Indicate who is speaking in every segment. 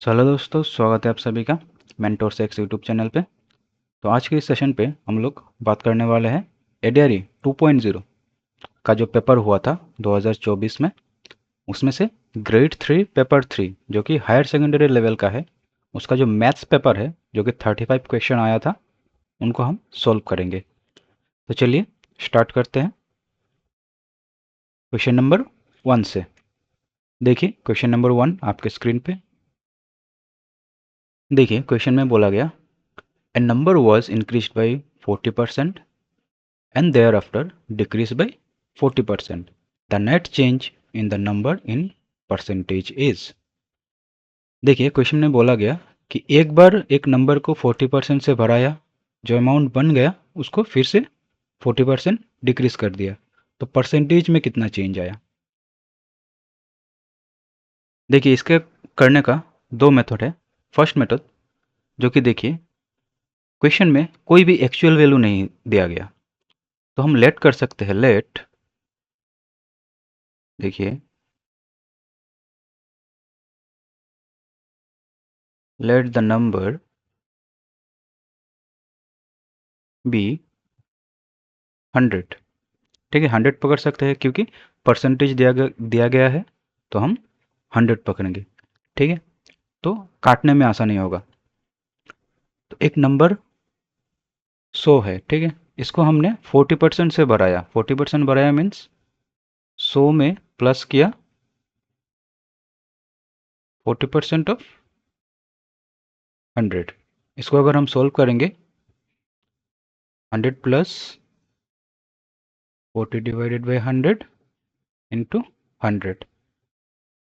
Speaker 1: Hello दोस्तों, स्वागत है आप सभी का मेंटोर्स एक्स यूट्यूब चैनल पे। तो आज के इस सेशन पे हम लोग बात करने वाले हैं एडीआरई 2.0 का जो पेपर हुआ था 2024 में। उसमें से ग्रेड 3 पेपर 3 जो कि हायर सेकेंडरी लेवल का है, उसका जो मैथ्स पेपर है जो कि 35 क्वेश्चन आया था, उनको हम सॉल्व करेंगे। तो चलिए स्टार्ट करते हैं क्वेश्चन नंबर 1 से। देखिए क्वेश्चन नंबर 1 आपके स्क्रीन पे। देखिए क्वेश्चन में बोला गया, a number was increase by 40% and thereafter decrease by 40%. The net change in the number in percentage is। देखिए क्वेश्चन में बोला गया कि एक बार एक नंबर को 40% से बढ़ाया, जो अमाउंट बन गया उसको फिर से 40% डिक्रीज कर दिया, तो परसेंटेज में कितना चेंज आया। देखिए इसके करने का दो मेथड है। फर्स्ट मेथड, जो कि देखिए क्वेश्चन में कोई भी एक्चुअल वैल्यू नहीं दिया गया, तो हम लेट कर सकते हैं। लेट, देखिए लेट द नंबर बी 100। ठीक है, 100 पकड़ सकते हैं क्योंकि परसेंटेज दिया गया है, तो हम 100 पकड़ेंगे। ठीक है, तो काटने में आसानी होगा। तो एक नंबर 100 है, ठीक है, इसको हमने 40% से बढ़ाया। 40% बढ़ाया मीन्स 100 में प्लस किया 40% ऑफ 100। इसको अगर हम सोल्व करेंगे, 100 प्लस 40 डिवाइडेड बाई 100 इंटू 100,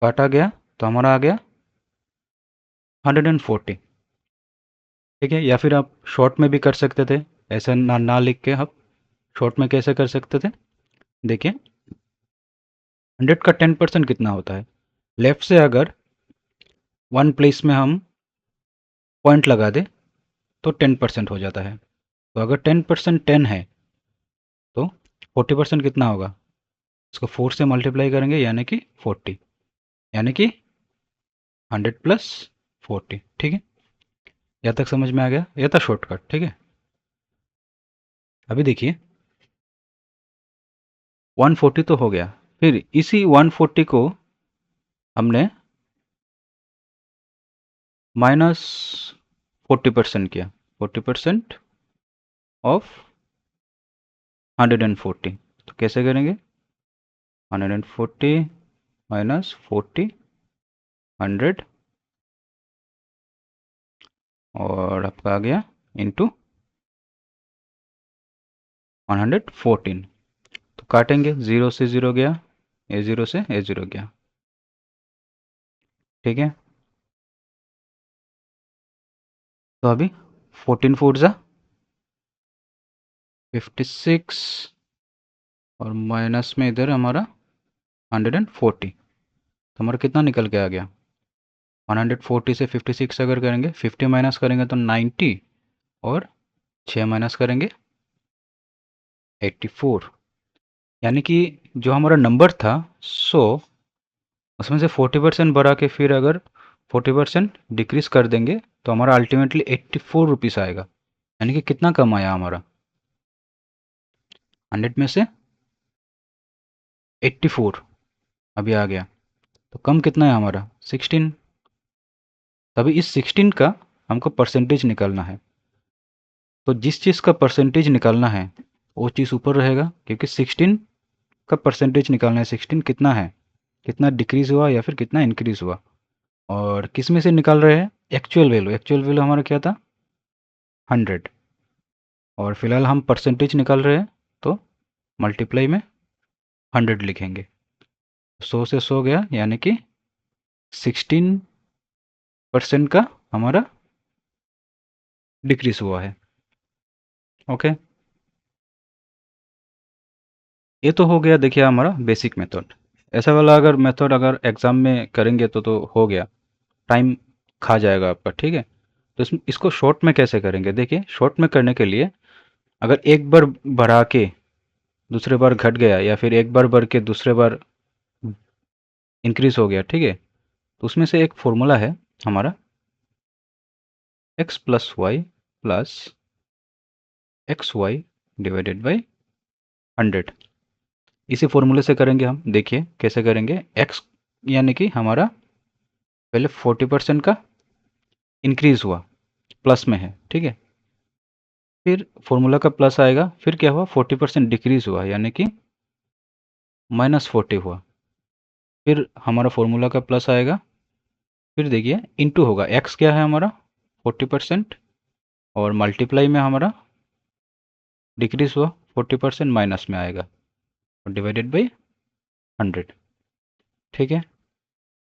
Speaker 1: काटा गया तो हमारा आ गया 140। ठीक है, या फिर आप शॉर्ट में भी कर सकते थे, ऐसा ना लिख के आप शॉर्ट में कैसे कर सकते थे। देखिए 100 का 10% कितना होता है। लेफ्ट से अगर वन प्लेस में हम पॉइंट लगा दें तो 10% हो जाता है। तो अगर 10% 10 है तो 40% कितना होगा, इसको 4 से मल्टीप्लाई करेंगे यानी कि 40, यानी कि 100 प्लस 40। ठीक है, यहाँ तक समझ में आ गया, यह था शॉर्टकट। ठीक है, अभी देखिए 140 तो हो गया, फिर इसी 140 को हमने माइनस 40% किया। 40% ऑफ 140, तो कैसे करेंगे, 140 माइनस 40 100 और आपका आ गया इंटू 114। तो काटेंगे, 0 से 0 गया, A0 से A0 गया। ठीक है, तो अभी 14 फोर जा 56 और माइनस में इधर हमारा 140, तो हमारा कितना निकल के आ गया, 140 से 56 अगर करेंगे, 50 माइनस करेंगे तो 90 और 6 माइनस करेंगे 84। यानी कि जो हमारा नंबर था 100, उसमें से 40% बढ़ा के फिर अगर 40% डिक्रीज कर देंगे तो हमारा अल्टीमेटली 84 रुपीज़ आएगा। यानी कि कितना कम आया हमारा, 100 में से 84 अभी आ गया। तो कम कितना है हमारा, 16। तभी इस 16 का हमको परसेंटेज निकालना है। तो जिस चीज़ का परसेंटेज निकालना है वो चीज़ ऊपर रहेगा, क्योंकि 16 का परसेंटेज निकालना है। 16 कितना है, कितना डिक्रीज हुआ या फिर कितना इंक्रीज हुआ। और किस में से निकाल रहे हैं, एक्चुअल वैल्यू। एक्चुअल वैल्यू हमारा क्या था, 100, और फिलहाल हम परसेंटेज निकाल रहे हैं, तो मल्टीप्लाई में 100 लिखेंगे। 100 से 100 गया, यानी कि 16% का हमारा डिक्रीज हुआ है। ओके, ये तो हो गया देखिए हमारा बेसिक मेथड। ऐसा वाला अगर मेथड अगर एग्ज़ाम में करेंगे तो हो गया, टाइम खा जाएगा आपका। ठीक है, तो इसको शॉर्ट में कैसे करेंगे। देखिए शॉर्ट में करने के लिए, अगर एक बार बढ़ा के दूसरे बार घट गया, या फिर एक बार बढ़ के दूसरे बार इंक्रीज हो गया, ठीक है, तो उसमें से एक फॉर्मूला है हमारा, X plus Y plus X Y divided by 100। इसी फॉर्मूले से करेंगे हम। देखिए कैसे करेंगे। एक्स यानी कि हमारा पहले 40% का इंक्रीज हुआ, प्लस में है, ठीक है। फिर फॉर्मूला का प्लस आएगा, फिर क्या हुआ, 40% डिक्रीज हुआ यानी कि -40 हुआ। फिर हमारा फॉर्मूला का प्लस आएगा, फिर देखिए इनटू होगा, एक्स क्या है हमारा 40% और मल्टीप्लाई में हमारा डिक्रीज हुआ 40% माइनस में आएगा और डिवाइडेड बाई 100, ठीक है।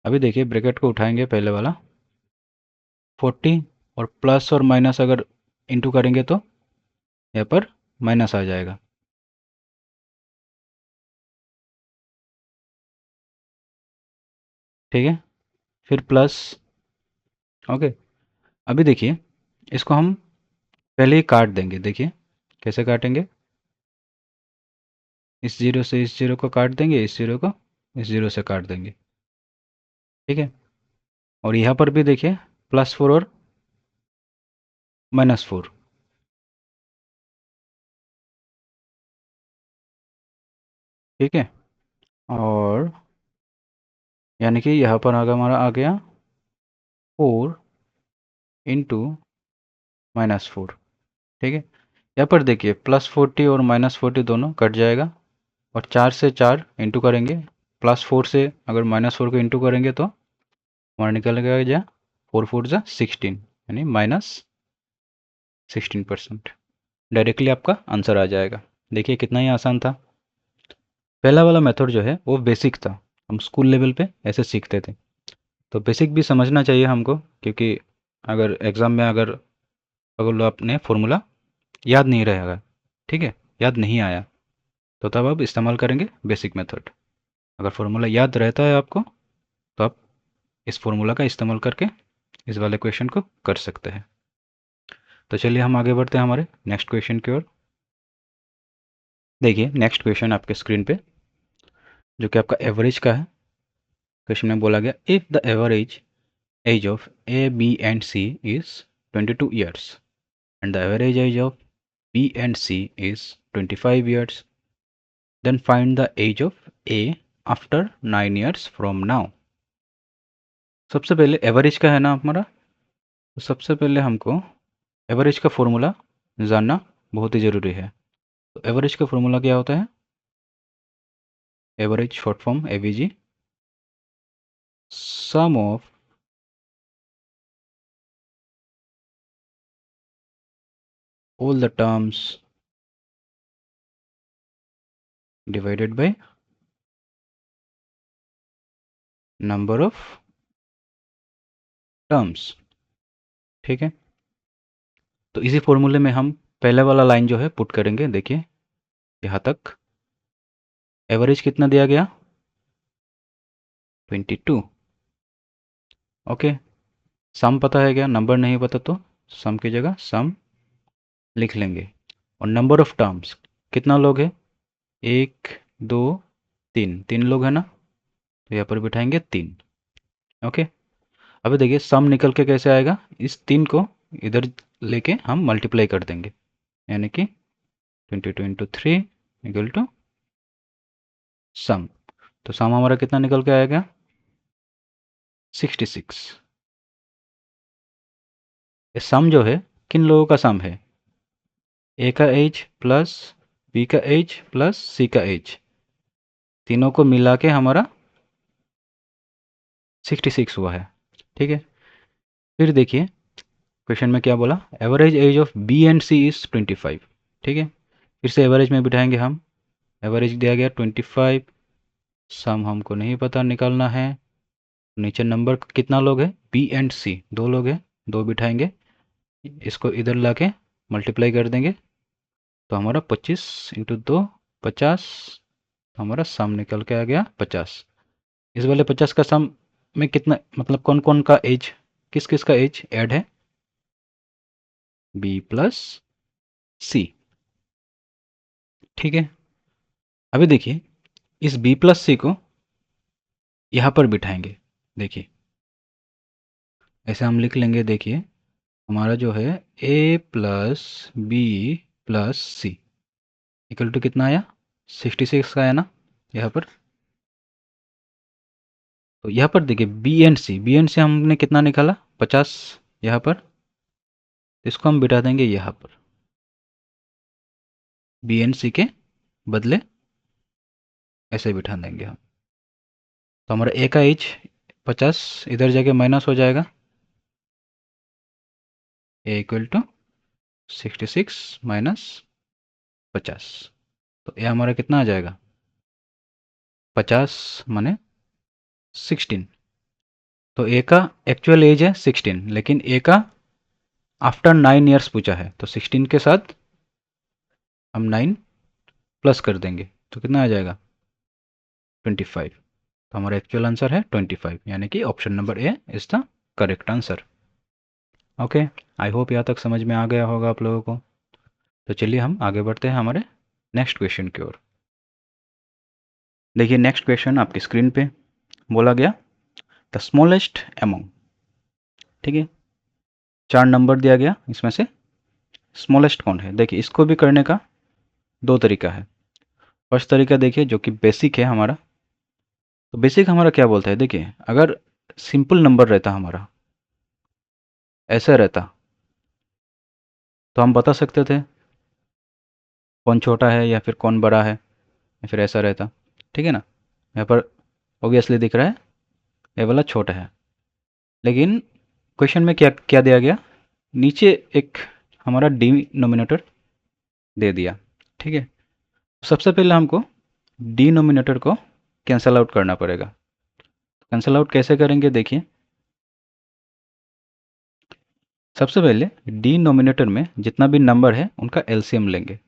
Speaker 1: अभी देखिए ब्रैकेट को उठाएंगे पहले वाला 40 और प्लस और माइनस अगर इंटू करेंगे तो यहाँ पर माइनस आ जाएगा, ठीक है। फिर प्लस, ओके। अभी देखिए इसको हम पहले ही काट देंगे। देखिए कैसे काटेंगे, इस जीरो से इस जीरो को काट देंगे, इस जीरो को इस जीरो से काट देंगे, ठीक है। और यहाँ पर भी देखिए +4 और -4, ठीक है। और यानी कि यहाँ पर आगे हमारा आ गया 4 इंटू -4, ठीक है। यहाँ पर देखिए +40 और -40 दोनों कट जाएगा और 4 से 4 इंटू करेंगे, +4 से अगर -4 को इंटू करेंगे तो हमारा निकल गया 4 4 जा 16 यानी -16%। डायरेक्टली आपका आंसर आ जाएगा। देखिए कितना ही आसान था। पहला वाला मेथड जो है वो बेसिक था, हम स्कूल लेवल पे ऐसे सीखते थे। तो बेसिक भी समझना चाहिए हमको, क्योंकि अगर एग्ज़ाम में अगर अगर आपने फॉर्मूला याद नहीं रहेगा, ठीक है, याद नहीं आया, तो तब आप इस्तेमाल करेंगे बेसिक मेथड। अगर फॉर्मूला याद रहता है आपको तो आप इस फॉर्मूला का इस्तेमाल करके इस वाले क्वेश्चन को कर सकते हैं। तो चलिए हम आगे बढ़ते हैं हमारे नेक्स्ट क्वेश्चन की ओर। देखिए नेक्स्ट क्वेश्चन आपके स्क्रीन पे, जो कि आपका एवरेज का है। क्वेश्चन में बोला गया, if the average age of A B and C is 22 years and the average age of B and C is 25 years, then find the age of A after 9 years from now. सबसे पहले average का है ना हमारा, तो सबसे पहले हमको एवरेज का फॉर्मूला जानना बहुत ही ज़रूरी है। तो एवरेज का फॉर्मूला क्या होता है, average short form AVG, sum of all the terms divided by number of terms, ठीक है। तो इसी फॉर्मूले में हम पहले वाला लाइन जो है पुट करेंगे। देखिए यहाँ तक एवरेज कितना दिया गया 22, ओके। सम पता है क्या, नंबर नहीं पता तो सम की जगह सम लिख लेंगे। और नंबर ऑफ टर्म्स कितना लोग है, 1 2 3, 3 लोग हैं ना, तो यहाँ पर बिठाएंगे 3, ओके। अभी देखिए सम निकल के कैसे आएगा, इस 3 को इधर लेके हम मल्टीप्लाई कर देंगे, यानी कि 22 इंटू 3 इक्वल टू सम। तो सम हमारा कितना निकल के आएगा 66। ये सम जो है किन लोगों का सम है, ए का एज प्लस बी का एज प्लस सी का एज, तीनों को मिला के हमारा 66 हुआ है, ठीक है। फिर देखिए क्वेश्चन में क्या बोला, average age of B and C is 25, ठीक है। फिर से एवरेज में बिठाएंगे हम, एवरेज दिया गया 25, सम हमको नहीं पता निकालना है। नीचे नंबर कितना लोग है, बी एंड सी दो लोग हैं, दो बिठाएंगे, इसको इधर ला के मल्टीप्लाई कर देंगे, तो हमारा 25 इंटू 2 50, हमारा सम निकल के आ गया 50। इस वाले 50 का सम में कितना, मतलब कौन कौन का एज, किस किस का एज ऐड है, बी प्लस सी, ठीक है। अभी देखिए इस बी प्लस सी को यहाँ पर बिठाएंगे। देखिए ऐसे हम लिख लेंगे, देखिए हमारा जो है A plus B plus C equal to कितना आया, 66 का आया ना यहाँ पर। तो यहाँ पर देखिए बी एंड सी हमने कितना निकाला, 50 यहाँ पर। इसको हम बिठा देंगे यहाँ पर, बी एंड सी के बदले ऐसे बिठा देंगे हम। तो हमारा ए का एज 50 इधर जाके माइनस हो जाएगा, ए इक्वल टू 66 माइनस 50। तो ए हमारा कितना आ जाएगा, 50 माने 16। तो ए का एक्चुअल एज है 16, लेकिन ए का आफ्टर 9 ईयर्स पूछा है, तो 16 के साथ हम 9 प्लस कर देंगे तो कितना आ जाएगा, 25। तो हमारा एक्चुअल आंसर है 25, यानी कि option number A is the correct answer. Okay, I hope यहाँ तक समझ में आ गया होगा आप लोगों को। तो चलिए हम आगे बढ़ते हैं हमारे नेक्स्ट क्वेश्चन की ओर। देखिए नेक्स्ट क्वेश्चन आपकी स्क्रीन पे बोला गया द स्मॉलेस्ट अमोंग, ठीक है, 4 नंबर दिया गया, इसमें से स्मॉलेस्ट कौन है। देखिए इसको भी करने का दो तरीका है। फर्स्ट तरीका देखिए जो कि बेसिक है हमारा। तो बेसिक हमारा क्या बोलता है, देखिए अगर सिंपल नंबर रहता हमारा, ऐसा रहता, तो हम बता सकते थे कौन छोटा है या फिर कौन बड़ा है, या फिर ऐसा रहता, ठीक है ना। यहाँ पर ऑब्वियसली दिख रहा है ये वाला छोटा है, लेकिन क्वेश्चन में क्या क्या दिया गया, नीचे एक हमारा डिनोमिनेटर दे दिया, ठीक है। सबसे पहले हमको डिनोमिनेटर को कैंसल आउट करना पड़ेगा। कैंसल आउट कैसे करेंगे, देखिए सबसे पहले डिनोमिनेटर में जितना भी नंबर है उनका एलसीएम लेंगे।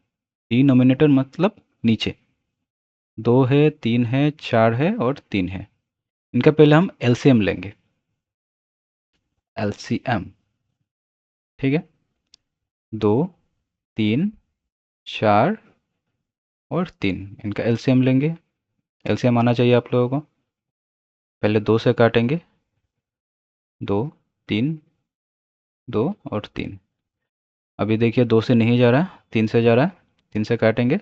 Speaker 1: डिनोमिनेटर मतलब नीचे 2 है, 3 है, 4 है और 3 है, इनका पहले हम एलसीएम लेंगे, एलसीएम, ठीक है। 2, 3, 4 और 3 इनका एलसीएम लेंगे। एलसीएम आना चाहिए आप लोगों को। पहले 2 से काटेंगे, 2, 3, 2 और 3। अभी देखिए 2 से नहीं जा रहा, 3 से जा रहा है, 3 से काटेंगे,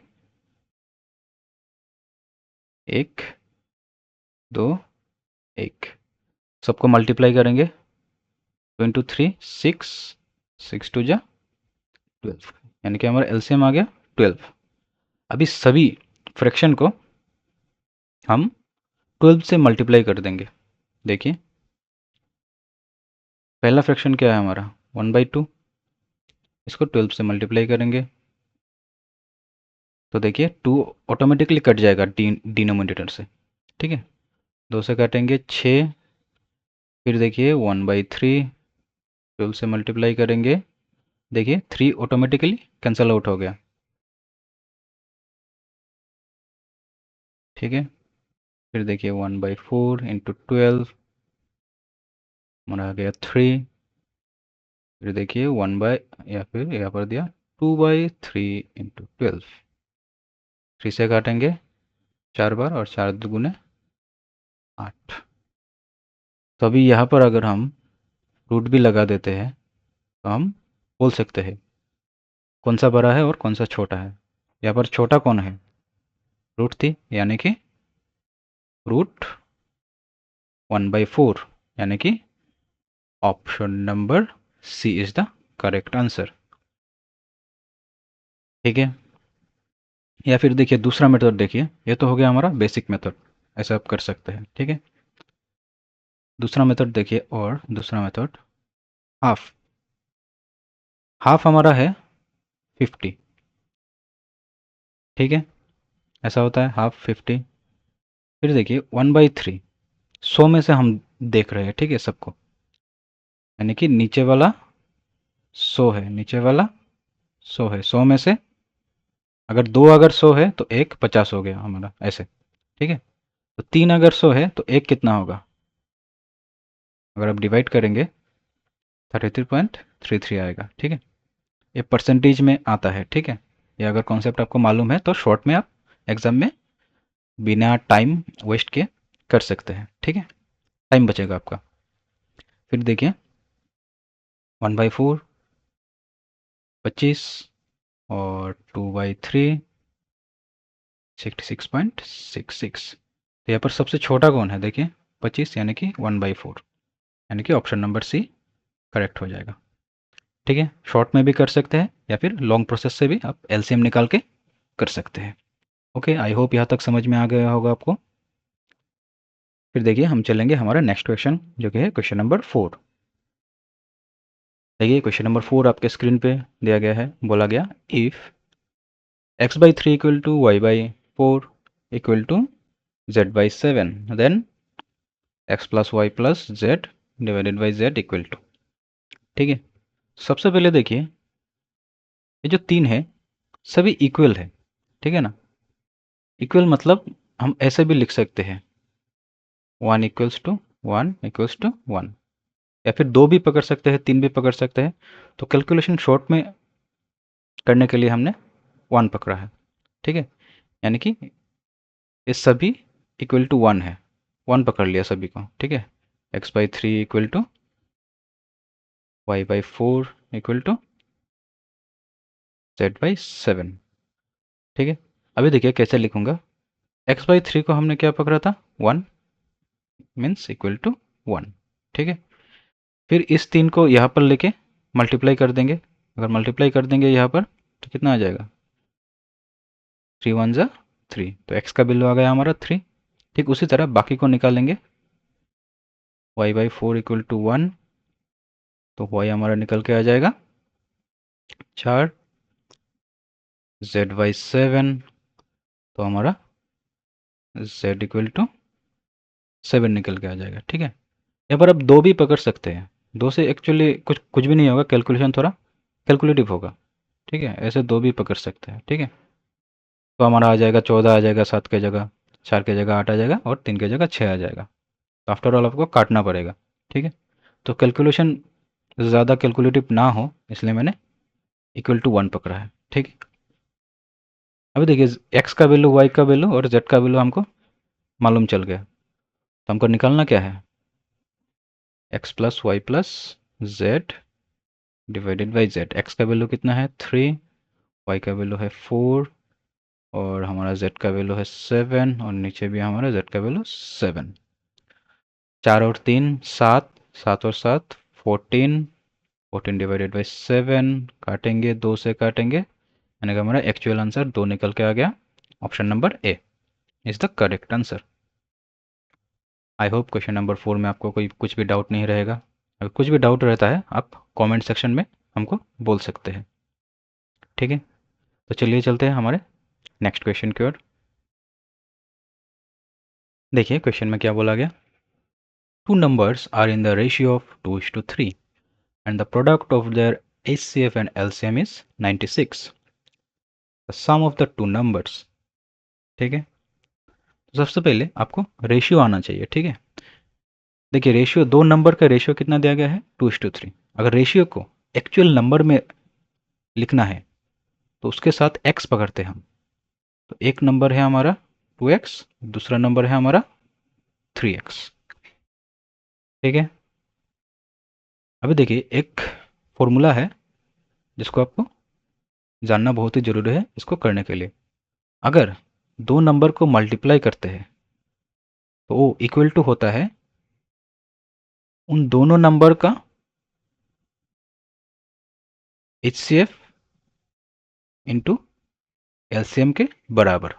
Speaker 1: 1, 2, 1, सबको मल्टीप्लाई करेंगे, 2 इंटू 3 6, 6 टू जा 12, यानी कि हमारा एलसीएम आ गया 12। अभी सभी फ्रैक्शन को हम 12 से मल्टीप्लाई कर देंगे। देखिए पहला फ्रैक्शन क्या है हमारा, 1/2, इसको 12 से मल्टीप्लाई करेंगे तो देखिए 2 ऑटोमेटिकली कट जाएगा डिनोमिनेटर से, ठीक है। 2 से काटेंगे 6, फिर देखिए 1/3, 12 से मल्टीप्लाई करेंगे, देखिए 3 ऑटोमेटिकली कैंसिल आउट हो गया, ठीक है। फिर देखिए 1/4 इंटू 12 हमारा आ गया 3, फिर देखिए 1 बाई, या फिर यहाँ पर दिया 2/3 इंटू 12, 3 से काटेंगे 4 बार और 4 दुगुने 8। तो अभी यहाँ पर अगर हम रूट भी लगा देते हैं तो हम बोल सकते हैं कौन सा बड़ा है और कौन सा छोटा है। यहाँ पर छोटा कौन है, रूट थी, यानी कि रूट 1/4, यानी कि option number C is the correct answer, ठीक है। या फिर देखिए दूसरा मेथड, देखिए ये तो हो गया हमारा बेसिक मेथड, ऐसा आप कर सकते हैं, ठीक है। दूसरा मेथड देखिए, और दूसरा मेथड हाफ। हाफ हमारा है 50, ठीक है, ऐसा होता है हाफ 50। फिर देखिए 1/3, 100 में से हम देख रहे हैं, ठीक है सबको, यानी कि नीचे वाला 100 है, नीचे वाला 100 है, 100 में से अगर 2 अगर 100 है तो एक 50 हो गया हमारा, ऐसे, ठीक है। तो 3 अगर 100 है तो एक कितना होगा, अगर आप डिवाइड करेंगे 33.33 आएगा, ठीक है। ये परसेंटेज में आता है, ठीक है। ये अगर कॉन्सेप्ट आपको मालूम है तो शॉर्ट में आप एग्जाम में बिना टाइम वेस्ट किए कर सकते हैं, ठीक है, टाइम बचेगा आपका। फिर देखिए 1/4 25 और 2/3 66.66। तो यहाँ पर सबसे छोटा कौन है देखिए 25 यानी कि 1/4 यानी कि ऑप्शन नंबर सी करेक्ट हो जाएगा। ठीक है, शॉर्ट में भी कर सकते हैं या फिर लॉन्ग प्रोसेस से भी आप एलसीएम निकाल के कर सकते हैं। ओके, आई होप यहाँ तक समझ में आ गया होगा आपको। फिर देखिए हम चलेंगे हमारा नेक्स्ट क्वेश्चन जो कि है क्वेश्चन नंबर 4। देखिए क्वेश्चन नंबर 4 आपके स्क्रीन पे दिया गया है, बोला गया if x/3 equal to y/4 equal to z/7 then x plus Y plus Z divided by Z equal to. ठीक है, सबसे पहले देखिए ये जो 3 है सभी इक्वल है। ठीक है ना, इक्वल मतलब हम ऐसे भी लिख सकते हैं 1 इक्वल्स टू 1 इक्वल्स टू 1, या फिर 2 भी पकड़ सकते हैं, 3 भी पकड़ सकते हैं। तो कैलकुलेशन शॉर्ट में करने के लिए हमने 1 पकड़ा है। ठीक है, यानी कि ये सभी इक्वल टू 1 है, 1 पकड़ लिया सभी को। ठीक है, x/3 equal to y/4 equal to z/7। ठीक है, अभी देखिए कैसे लिखूंगा। x/3 को हमने क्या पकड़ा था 1 मीन्स इक्वल टू 1। ठीक है, फिर इस 3 को यहाँ पर लेके मल्टीप्लाई कर देंगे। अगर मल्टीप्लाई कर देंगे यहाँ पर तो कितना आ जाएगा 3 1 जा 3, तो x का वैल्यू आ गया हमारा 3। ठीक उसी तरह बाकी को निकालेंगे y/4 इक्वल टू 1, तो y हमारा निकल के आ जाएगा 4, z/7 तो हमारा z इक्वल टू 7 निकल के आ जाएगा। ठीक है, यहाँ पर अब 2 भी पकड़ सकते हैं, 2 से एक्चुअली कुछ कुछ भी नहीं होगा, कैलकुलेशन थोड़ा कैलकुलेटिव होगा। ठीक है, ऐसे 2 भी पकड़ सकते हैं। ठीक है, तो हमारा आ जाएगा 14 आ जाएगा 7 के जगह, 4 के जगह 8 आ जाएगा और 3 के जगह 6 आ जाएगा। तो आफ्टर ऑल आपको काटना पड़ेगा। ठीक है, तो कैलकुलेशन ज़्यादा कैलकुलेटिव ना हो इसलिए मैंने इक्वल टू 1 पकड़ा है। ठीक है, अभी देखिए एक्स का वैल्यू वाई का वैल्यू और जेड का वैल्यू हमको मालूम चल गया, तो हमको निकालना क्या है X plus Y plus Z divided by Z. X का वैल्यू कितना है 3, वाई का वैल्यू है 4 और हमारा जेड का वैल्यू है 7 और नीचे भी हमारा जेड का वैल्यू 7। 4 और 3 7, 7 और 7 14, 14 डिवाइडेड बाई 7 काटेंगे, 2 से काटेंगे, यानी कि हमारा एक्चुअल आंसर 2 निकल के आ गया। Option number A is the correct answer. I hope question number 4 में आपको कोई कुछ भी डाउट नहीं रहेगा। अगर कुछ भी डाउट रहता है आप कमेंट सेक्शन में हमको बोल सकते हैं। ठीक है, तो चलिए चलते हैं हमारे नेक्स्ट क्वेश्चन की ओर। देखिए क्वेश्चन में क्या बोला गया, two numbers are in the ratio of 2:3 and the product of their HCF and LCM is 96, the sum of the two numbers। ठीक है, तो सबसे पहले आपको रेशियो आना चाहिए। ठीक है, देखिए रेशियो, दो नंबर का रेशियो कितना दिया गया है 2:3। अगर रेशियो को एक्चुअल नंबर में लिखना है तो उसके साथ x पकड़ते हैं हम। तो एक नंबर है हमारा 2x, दूसरा नंबर है हमारा 3x। ठीक है, अभी देखिए एक फॉर्मूला है जिसको आपको जानना बहुत ही ज़रूरी है इसको करने के लिए। अगर दो नंबर को मल्टीप्लाई करते हैं तो वो इक्वल टू होता है उन दोनों नंबर का H C F into LCM के बराबर।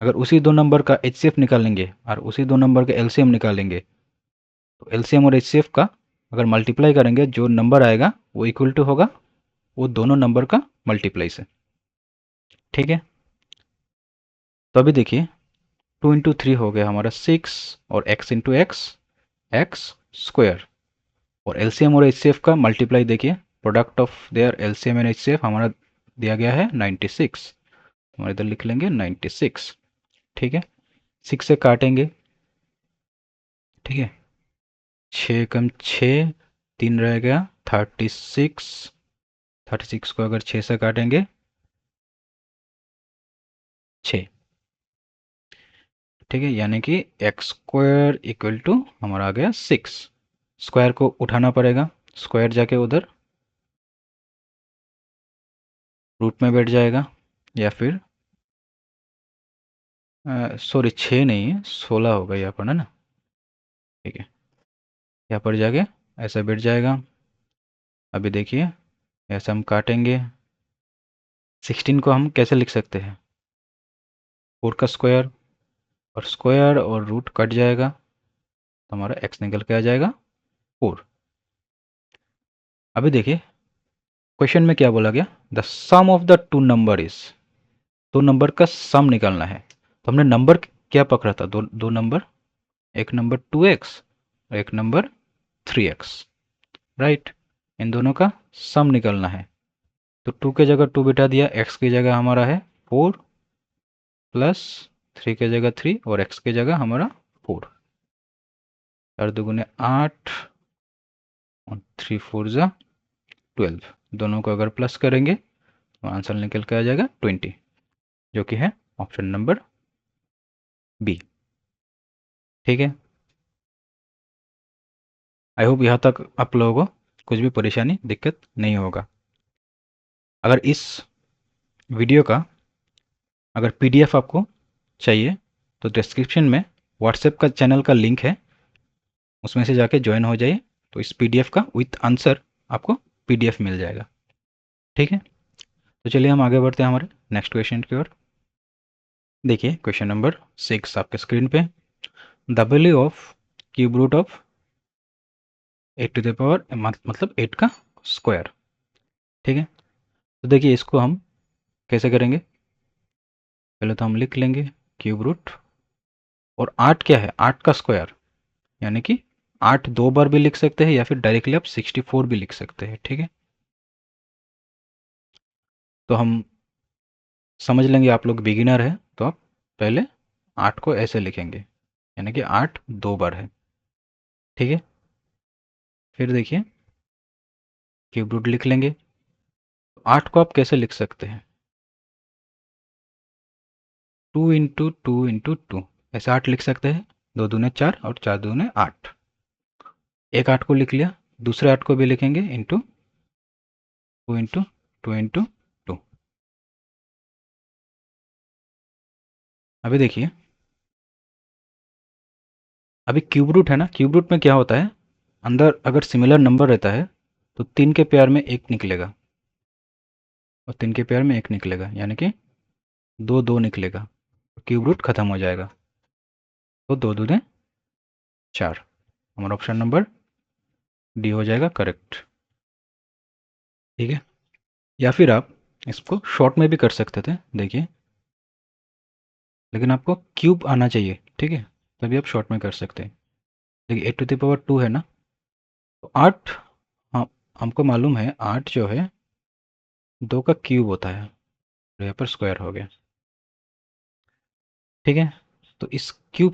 Speaker 1: अगर उसी दो नंबर का एच सी एफ निकालेंगे और उसी दो नंबर का एलसीएम निकालेंगे तो एलसीएम और एच सी एफ का अगर मल्टीप्लाई करेंगे जो नंबर आएगा वो इक्वल टू होगा वो दोनों नंबर का मल्टीप्लाई से। ठीक है, तो अभी देखिए 2 × 3 हो गया हमारा 6 और x into x x square, और एलसीएम और एचसीएफ का मल्टीप्लाई देखिए, product of their LCM and HCF हमारा दिया गया है 96, हमारे इधर लिख लेंगे 96। ठीक है, 6 से काटेंगे। ठीक है, 6 कम 6 3 रह गया 36, 36 को अगर 6 से काटेंगे 6। ठीक है, यानी कि एक्स स्क्वायर इक्वल टू हमारा आ गया 6। स्क्वायर को उठाना पड़ेगा, स्क्वायर जाके उधर रूट में बैठ जाएगा, या फिर सॉरी 6 नहीं है 16 होगा यहाँ पर, है ना। ठीक है, यहाँ पर जाके ऐसा बैठ जाएगा। अभी देखिए ऐसा हम काटेंगे। 16 को हम कैसे लिख सकते हैं, 4 का स्क्वायर, और स्क्वायर और रूट कट जाएगा तो हमारा x निकल के आ जाएगा 4। अभी देखिए क्वेश्चन में क्या बोला गया, the sum of the two number is, दो नंबर का सम निकालना है। तो हमने नंबर क्या पकड़ा था, दो नंबर, एक नंबर 2x और एक नंबर 3x, राइट। इन दोनों का सम निकालना है। तो 2 के जगह 2 बिठा दिया, x की जगह हमारा है 4 प्लस 3 के जगह 3 और x की जगह हमारा 4। 4 दुगुने 8 और 3 4 जा 12। दोनों को अगर प्लस करेंगे तो आंसर निकल के आ जाएगा 20, जो कि है ऑप्शन नंबर बी। ठीक है, आई होप यहाँ तक आप लोगों को कुछ भी परेशानी दिक्कत नहीं होगा। अगर इस वीडियो का अगर पीडीएफ आपको चाहिए तो डिस्क्रिप्शन में व्हाट्सएप का चैनल का लिंक है, उसमें से जाके ज्वाइन हो जाइए। तो इस पीडीएफ का विथ आंसर आपको पीडीएफ मिल जाएगा। ठीक है, तो चलिए हम आगे बढ़ते हैं हमारे नेक्स्ट क्वेश्चन की ओर। देखिए क्वेश्चन नंबर 6 आपके स्क्रीन पे, the value of cube root of 8 to the power मतलब 8 का स्क्वायर। ठीक है, तो देखिए इसको हम कैसे करेंगे। पहले तो हम लिख लेंगे क्यूब रूट, और 8 क्या है, 8 का स्क्वायर, यानी कि 8 दो बार भी लिख सकते हैं या फिर डायरेक्टली आप 64 भी लिख सकते हैं। ठीक है, तो हम समझ लेंगे, आप लोग बिगिनर है तो आप पहले 8 को ऐसे लिखेंगे, यानी कि 8 दो बार है। ठीक है, फिर देखिए क्यूब रूट लिख लेंगे। 8 को आप कैसे लिख सकते हैं, 2 × 2 × 2 ऐसे 8 लिख सकते हैं। 2 दूने 4 और 4 दूने 8। एक 8 को लिख लिया, दूसरे 8 को भी लिखेंगे इंटू 2 × 2 × 2। अभी देखिए, अभी क्यूब रूट है ना, क्यूब रूट में क्या होता है, अंदर अगर सिमिलर नंबर रहता है तो 3 के पेयर में एक निकलेगा, और 3 के पेयर में एक निकलेगा, यानी कि 2 2 निकलेगा, क्यूब रूट खत्म हो जाएगा। तो 2 दूने 4, हमारा ऑप्शन नंबर डी हो जाएगा करेक्ट। ठीक है, या फिर आप इसको शॉर्ट में भी कर सकते थे, देखिए, लेकिन आपको क्यूब आना चाहिए। ठीक है, तभी आप शॉर्ट में कर सकते हैं। देखिए 8 टू द पावर 2 है ना, तो 8, हाँ हमको मालूम है 8 जो है 2 का क्यूब होता है, तो यहाँ पर स्क्वायर हो गया। ठीक है, तो इस क्यूब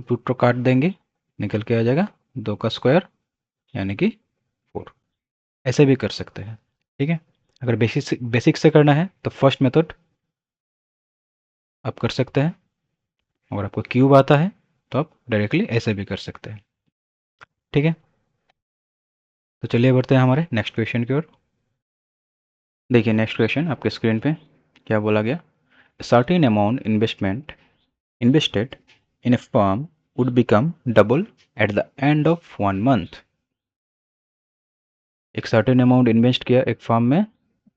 Speaker 1: रूट को काट देंगे, निकल के आ जाएगा 2 का स्क्वायर, यानी कि 4। ऐसे भी कर सकते हैं। ठीक है, अगर बेसिक से करना है तो फर्स्ट मेथड आप कर सकते हैं, अगर आपको क्यूब आता है तो आप डायरेक्टली ऐसे भी कर सकते हैं। ठीक है, तो चलिए बढ़ते हैं हमारे नेक्स्ट क्वेश्चन की ओर। देखिए नेक्स्ट क्वेश्चन आपके स्क्रीन पे क्या बोला गया, certain amount invested in a firm would become double at the end of 1 month। एक सर्टेन अमाउंट इन्वेस्ट किया एक फर्म में,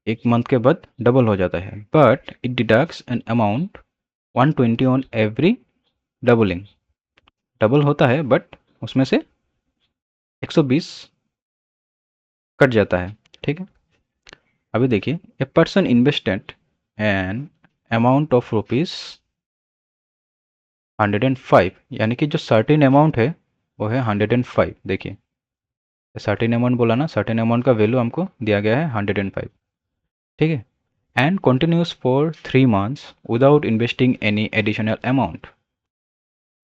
Speaker 1: एक मंथ के बाद डबल हो जाता है, but it deducts an amount 120 on every doubling. Double होता है बट उसमें से 120 कट जाता है। ठीक है, अभी देखिए, a person invested an amount of rupees 105, यानी कि जो सर्टेन अमाउंट है वो है 105। देखिए सर्टेन अमाउंट बोला ना, सर्टेन अमाउंट का वैल्यू हमको दिया गया है 105। ठीक है, and continuous for 3 months without investing any additional amount.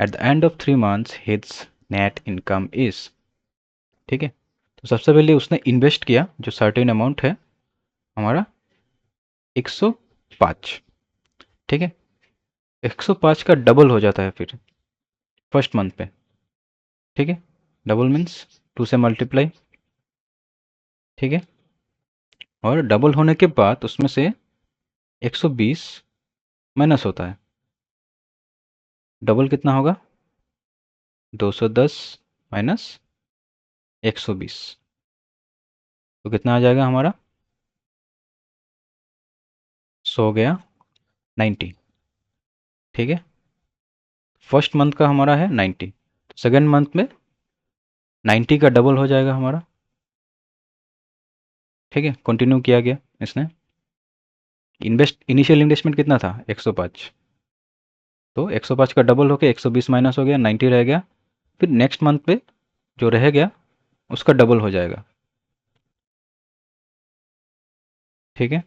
Speaker 1: At the end of 3 months his net income is. ठीक है, तो सबसे पहले उसने इन्वेस्ट किया जो सर्टेन अमाउंट है हमारा 105। ठीक है, 105 का डबल हो जाता है फिर फर्स्ट मंथ पे। ठीक है, डबल मीन्स 2 से मल्टीप्लाई, ठीक है। और डबल होने के बाद उसमें से 120 माइनस होता है। डबल कितना होगा? 210 माइनस 120, तो कितना आ जाएगा हमारा? 100 गया 90, ठीक है। फर्स्ट मंथ का हमारा है 90, सेकेंड मंथ में 90 का डबल हो जाएगा हमारा, ठीक है। कंटिन्यू किया गया इसने। इनिशियल इन्वेस्टमेंट कितना था? 105, तो 105 का डबल होकर 120 माइनस हो गया, 90 रह गया। फिर नेक्स्ट मंथ पे जो रह गया उसका डबल हो जाएगा, ठीक है।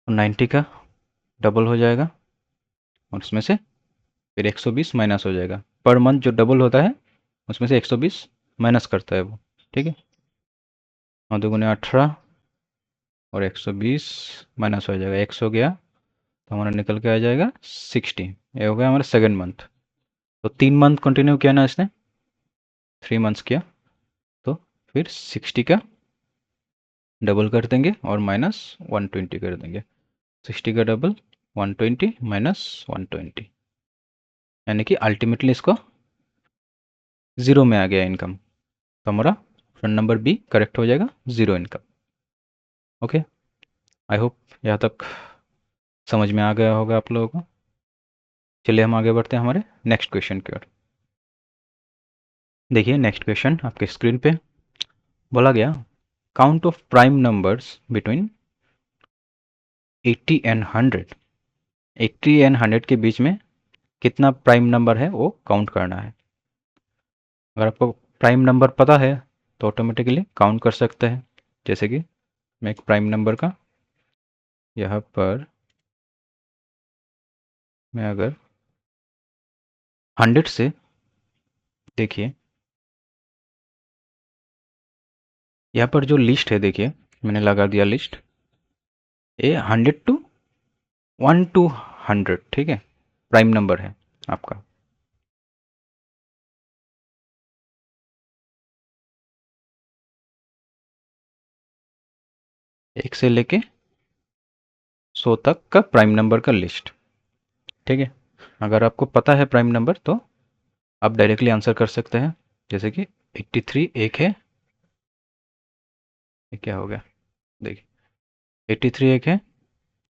Speaker 1: 90 का डबल हो जाएगा और उसमें से फिर 120 माइनस हो जाएगा। पर मंथ जो डबल होता है उसमें से 120 माइनस करता है वो, ठीक है। 9 दूगुने 18 और 120 माइनस हो जाएगा, 100 गया, तो हमारा निकल के आ जाएगा 60। ये हो गया हमारा सेकेंड मंथ। तो 3 मंथ कंटिन्यू किया ना इसने, 3 मंथ्स किया, तो फिर 60 का डबल कर देंगे और माइनस 120 कर देंगे। 60 का डबल 120 माइनस 120, यानी कि अल्टीमेटली इसको ज़ीरो में आ गया इनकम। तो हमारा ऑप्शन नंबर बी करेक्ट हो जाएगा, zero income. Okay, I hope यहाँ तक समझ में आ गया होगा आप लोगों को। चलिए हम आगे बढ़ते हैं हमारे नेक्स्ट क्वेश्चन की ओर। देखिए नेक्स्ट क्वेश्चन आपके स्क्रीन पे बोला गया, count of prime numbers between 80 and 100। 80 and 100 के बीच में कितना प्राइम नंबर है वो काउंट करना है। अगर आपको प्राइम नंबर पता है तो ऑटोमेटिकली काउंट कर सकते हैं। जैसे कि मैं एक प्राइम नंबर का यहाँ पर मैं अगर 100 से, देखिए यहाँ पर जो लिस्ट है, देखिए मैंने लगा दिया लिस्ट, ये 100 टू 1 टू 100, ठीक है, प्राइम नंबर है आपका। एक से लेके 100 तक का प्राइम नंबर का लिस्ट, ठीक है। अगर आपको पता है प्राइम नंबर तो आप डायरेक्टली आंसर कर सकते हैं। जैसे कि 83 एक है, ये क्या हो गया, देखिए 83 एक है,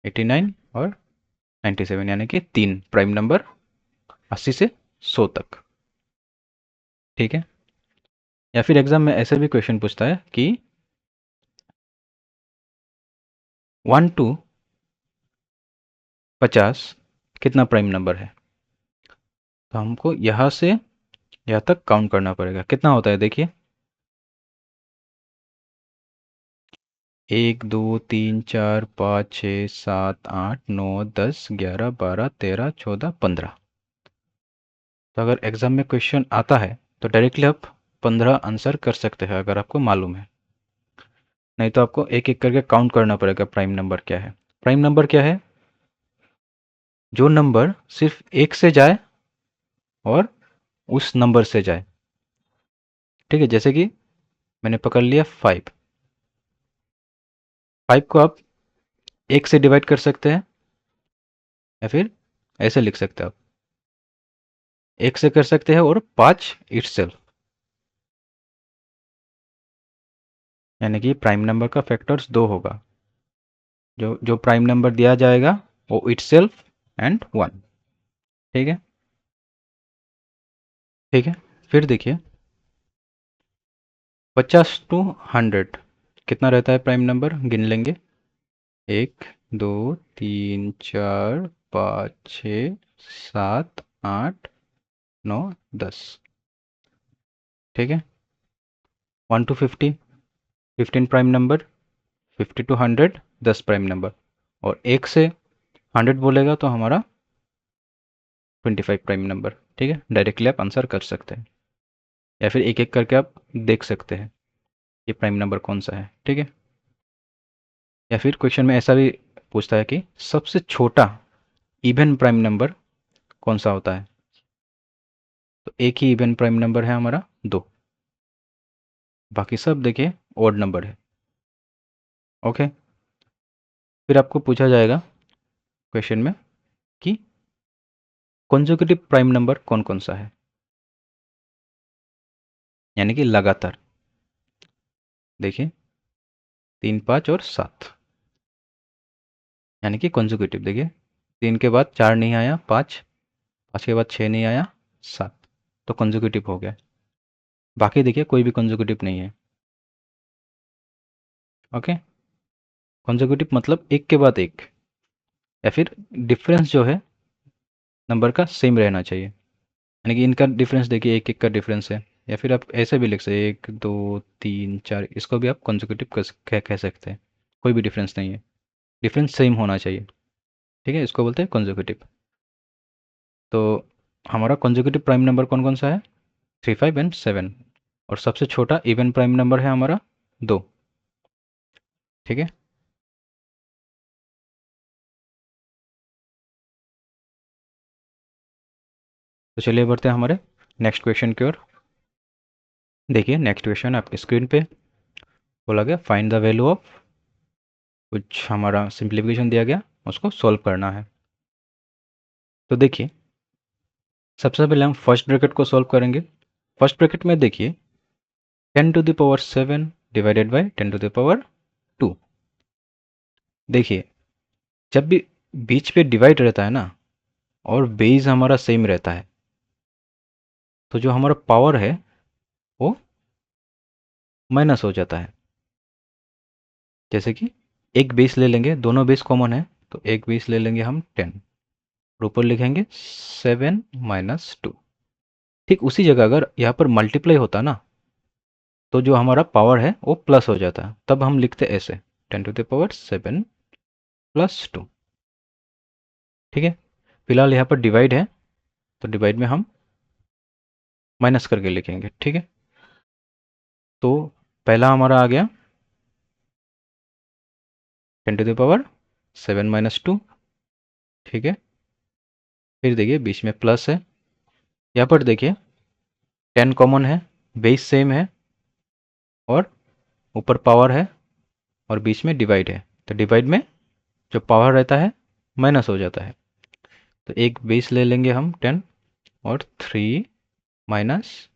Speaker 1: 89 और 97, यानी कि 3 प्राइम नंबर 80 से 100 तक, ठीक है। या फिर एग्जाम में ऐसे भी क्वेश्चन पूछता है कि 1 टू 50 कितना प्राइम नंबर है। तो हमको यहाँ से यहाँ तक काउंट करना पड़ेगा, कितना होता है देखिए, 1 2 3 4 5 6 7 8 9 10 11 12 13 14। तो अगर एग्जाम में क्वेश्चन आता है तो डायरेक्टली आप 15 आंसर कर सकते हैं अगर आपको मालूम है। नहीं तो आपको एक एक करके काउंट करना पड़ेगा प्राइम नंबर क्या है। प्राइम नंबर क्या है? जो नंबर सिर्फ एक से जाए और उस नंबर से जाए, ठीक है। जैसे कि मैंने पकड़ लिया 5, 5 को आप एक से डिवाइड कर सकते हैं या फिर ऐसे लिख सकते हैं आप, एक से कर सकते हैं और 5 इटसेल्फ, यानी कि प्राइम नंबर का फैक्टर्स 2 होगा। जो जो प्राइम नंबर दिया जाएगा वो इटसेल्फ एंड 1, ठीक है। ठीक है, फिर देखिए 50 टू 100 कितना रहता है प्राइम नंबर, गिन लेंगे। 1 2 3 4 5 6 7 8 9 10, ठीक है। 1 to 50 15 prime number, 50 to 100 10 prime number, और एक से 100 बोलेगा तो हमारा 25 प्राइम नंबर, ठीक है। डायरेक्टली आप आंसर कर सकते हैं या फिर एक एक करके आप देख सकते हैं ये प्राइम नंबर कौन सा है, ठीक है। या फिर क्वेश्चन में ऐसा भी पूछता है कि सबसे छोटा इवन प्राइम नंबर कौन सा होता है। तो एक ही इवन प्राइम नंबर है हमारा 2, बाकी सब देखिए ओड नंबर है। ओके, फिर आपको पूछा जाएगा क्वेश्चन में कि कॉन्जुगेटिव प्राइम नंबर कौन कौन सा है, यानी कि लगातार। देखिए 3, 5 और 7, यानी कि कॉन्जुगेटिव। देखिए 3 के बाद 4 नहीं आया, 5, 5 के बाद 6 नहीं आया, 7, तो कॉन्जुगेटिव हो गया। बाकी देखिए कोई भी कॉन्जुगेटिव नहीं है। ओके, कॉन्जुगेटिव मतलब एक के बाद एक, या फिर डिफरेंस जो है नंबर का सेम रहना चाहिए, यानी कि इनका डिफरेंस देखिए एक एक का डिफरेंस है। या फिर आप ऐसे भी लिख सकते हैं 1, 2, 3, 4, इसको भी आप कॉन्जुगेटिव कह सकते हैं। कोई भी डिफरेंस नहीं है, डिफरेंस सेम होना चाहिए। ठीक है, इसको बोलते हैं कॉन्जुगेटिव। तो हमारा कॉन्जुगेटिव प्राइम नंबर कौन कौन सा है? 3, 5 एंड 7। और सबसे छोटा इवन प्राइम नंबर है हमारा 2। ठीक है, तो चलिए बढ़ते हैं हमारे नेक्स्ट क्वेश्चन की ओर। देखिए नेक्स्ट क्वेश्चन आपकी स्क्रीन पे बोला गया फाइंड द वैल्यू ऑफ, कुछ हमारा सिंप्लीफिकेशन दिया गया, उसको सॉल्व करना है। तो देखिए सबसे पहले हम फर्स्ट ब्रैकेट को सॉल्व करेंगे। फर्स्ट ब्रैकेट में देखिए 10⁻7 डिवाइडेड बाई 10⁻2। देखिए जब भी बीच पे डिवाइड रहता है ना और बेस हमारा सेम रहता है, तो जो हमारा पावर है वो माइनस हो जाता है। जैसे कि एक बेस ले लेंगे, दोनों बेस कॉमन है, तो एक बेस ले लेंगे हम 10 और ऊपर लिखेंगे 7 - 2। ठीक उसी जगह अगर यहाँ पर मल्टीप्लाई होता ना, तो जो हमारा पावर है वो प्लस हो जाता है, तब हम लिखते ऐसे 10⁻7 + 2। ठीक है, फिलहाल यहाँ पर डिवाइड है, तो डिवाइड में हम माइनस करके लिखेंगे। ठीक है, तो पहला हमारा आ गया 10⁻7 - 2। ठीक है, फिर देखिए बीच में प्लस है, यहाँ पर देखिए 10 कॉमन है, बेस सेम है और ऊपर पावर है और बीच में डिवाइड है, तो डिवाइड में जो पावर रहता है माइनस हो जाता है। तो एक बेस ले लेंगे हम 10 और 3 माइनस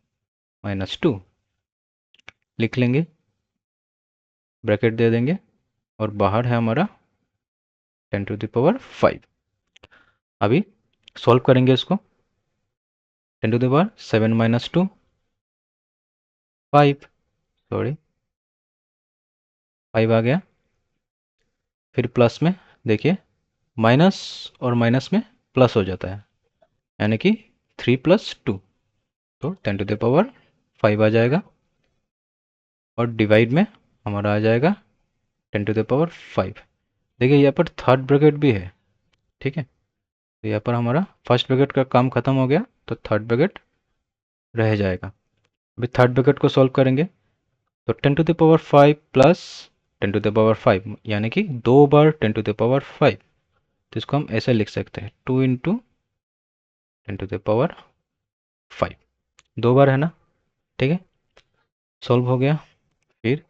Speaker 1: -2 लिख लेंगे, ब्रैकेट दे देंगे और बाहर है हमारा 10⁻5। अभी सॉल्व करेंगे इसको, 10⁻7 - 2 5, सॉरी 5 आ गया। फिर प्लस में देखिए माइनस और माइनस में प्लस हो जाता है, यानी कि 3 + 2, तो 10⁻5 आ जाएगा। और डिवाइड में हमारा आ जाएगा 10⁻5। देखिए यहाँ पर थर्ड ब्रैकेट भी है। ठीक है, तो यहाँ पर हमारा फर्स्ट ब्रैकेट का काम खत्म हो गया, तो थर्ड ब्रैकेट रह जाएगा। अभी थर्ड ब्रैकेट को सॉल्व करेंगे, तो 10⁻5 प्लस 10⁻5, यानी कि 2 बार 10⁻5। तो इसको हम ऐसे लिख सकते हैं 2 × 10⁻5, 2 बार है ना। ठीक है, सॉल्व हो गया। फिर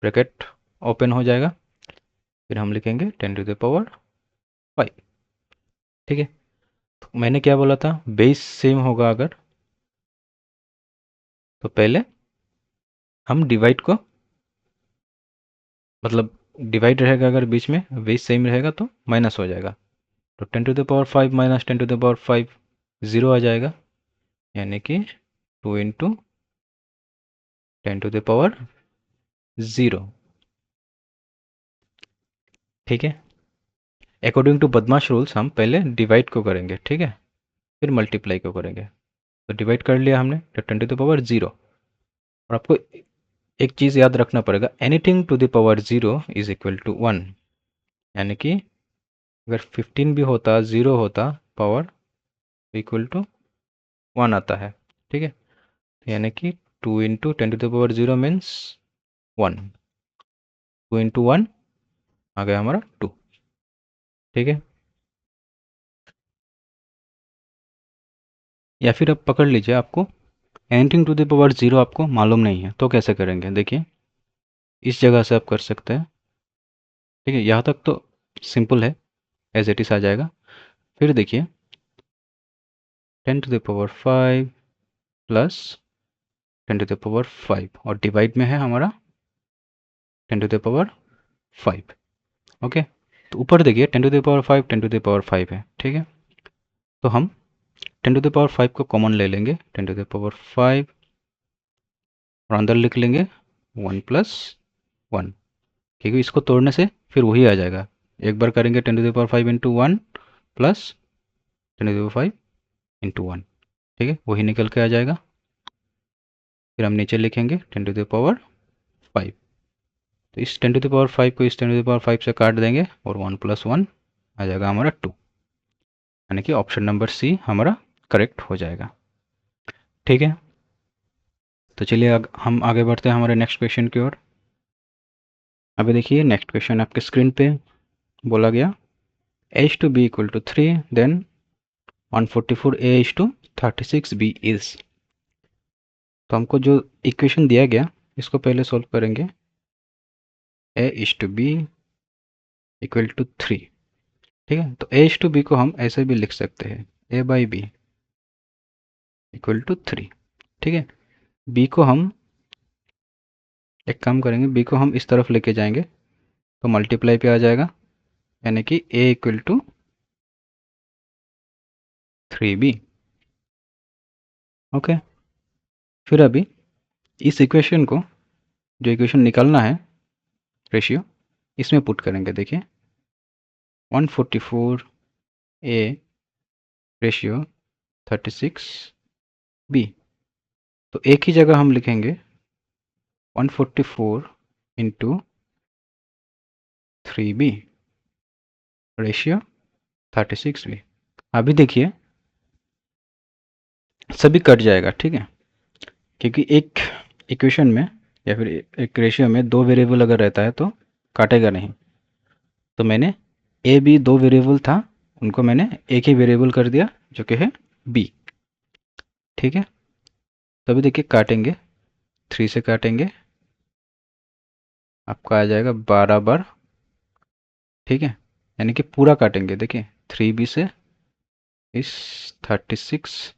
Speaker 1: ब्रैकेट ओपन हो जाएगा, फिर हम लिखेंगे 10⁻5। ठीक है, तो मैंने क्या बोला था, बेस सेम होगा अगर, तो पहले हम डिवाइड को, मतलब डिवाइड रहेगा अगर बीच में बेस सेम रहेगा तो माइनस हो जाएगा, तो 10⁻5 - 10⁻5 0 आ जाएगा, यानी कि 2 × 10⁻0। ठीक है, अकॉर्डिंग टू बदमाश रूल्स हम पहले डिवाइड को करेंगे, ठीक है, फिर मल्टीप्लाई को करेंगे। तो डिवाइड कर लिया हमने, तो 10⁻0। और आपको एक चीज़ याद रखना पड़ेगा, anything to the power 0 is equal to 1, यानी कि अगर 15 भी होता, 0 होता, पावर इक्वल टू 1 आता है। ठीक है, यानी कि 2 × 10⁻0 मीन्स 1, 2 × 1 आ गया हमारा 2। ठीक है, या फिर अब पकड़ लीजिए, आपको anything to the power zero आपको मालूम नहीं है, तो कैसे करेंगे देखिए, इस जगह से आप कर सकते हैं। ठीक है, यहाँ तक तो सिंपल है, एज इट इज़ आ जाएगा। फिर देखिए 10⁵ प्लस 10⁵ और डिवाइड में है हमारा 10⁵ ओके। तो ऊपर देखिए 10⁵ 10⁵ है, ठीक है। तो हम 10⁵ को कॉमन ले लेंगे, 10⁵ और अंदर लिख लेंगे 1 प्लस 1, क्योंकि इसको तोड़ने से फिर वही आ जाएगा। एक बार करेंगे 10⁵ इंटू 1 प्लस 10⁵ इंटू 1, ठीक है, वही निकल के आ जाएगा। फिर हम नीचे लिखेंगे 10⁵ तो इस 10⁵ को इस 10⁵ से काट देंगे और 1 प्लस 1 आ जाएगा हमारा 2, यानी कि ऑप्शन नंबर सी हमारा करेक्ट हो जाएगा। ठीक है, तो चलिए हम आगे बढ़ते हैं हमारे नेक्स्ट क्वेश्चन की ओर। अभी देखिए नेक्स्ट क्वेश्चन आपके स्क्रीन पे बोला गया h to b equal to 3 then 144a is to 36b is. तो हमको जो इक्वेशन दिया गया इसको पहले सॉल्व करेंगे। a is to b equal to 3, ठीक है। तो a इज टू b को हम ऐसे भी लिख सकते हैं a by B equal to 3, ठीक है। b को हम एक काम करेंगे, b को हम इस तरफ लेके जाएंगे तो मल्टीप्लाई पे आ जाएगा, यानी कि a equal to 3b, okay. फिर अभी इस इक्वेशन को, जो इक्वेशन निकालना है रेशियो, इसमें पुट करेंगे। देखिए 144a रेशियो 36b, तो एक ही जगह हम लिखेंगे 144 इंटू 3b रेशियो 36b। अभी देखिए सभी कट जाएगा, ठीक है, क्योंकि एक इक्वेशन में या फिर एक रेशियो में दो वेरिएबल अगर रहता है तो काटेगा नहीं। तो मैंने ए बी दो वेरिएबल था, उनको मैंने एक ही वेरिएबल कर दिया जो कि है बी, ठीक है। तो अभी देखिए काटेंगे, 3 से काटेंगे, आपका आ जाएगा 12 बार, ठीक है, यानी कि पूरा काटेंगे। देखिए 3b से इस 36b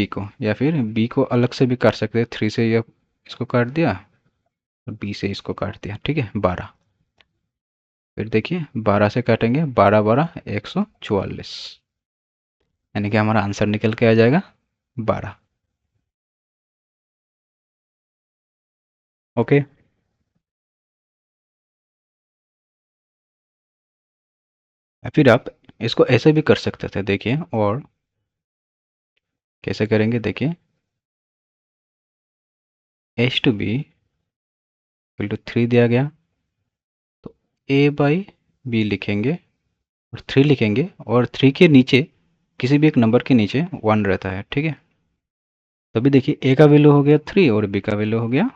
Speaker 1: को, या फिर b को अलग से भी काट सकते हैं, 3 से यह इसको काट दिया और b से इसको काट दिया, ठीक है, 12। फिर देखिए 12 से काटेंगे, 12 12 144, यानी कि हमारा आंसर निकल के आ जाएगा 12, ओके। फिर आप इसको ऐसे भी कर सकते थे, देखिए, और कैसे करेंगे देखिए, h to B equal to 3 दिया गया, तो a बाई बी लिखेंगे और 3 लिखेंगे, और 3 के नीचे किसी भी एक नंबर के नीचे 1 रहता है, ठीक है। तो अभी देखिए a का वैल्यू हो गया 3 और b का वैल्यू हो गया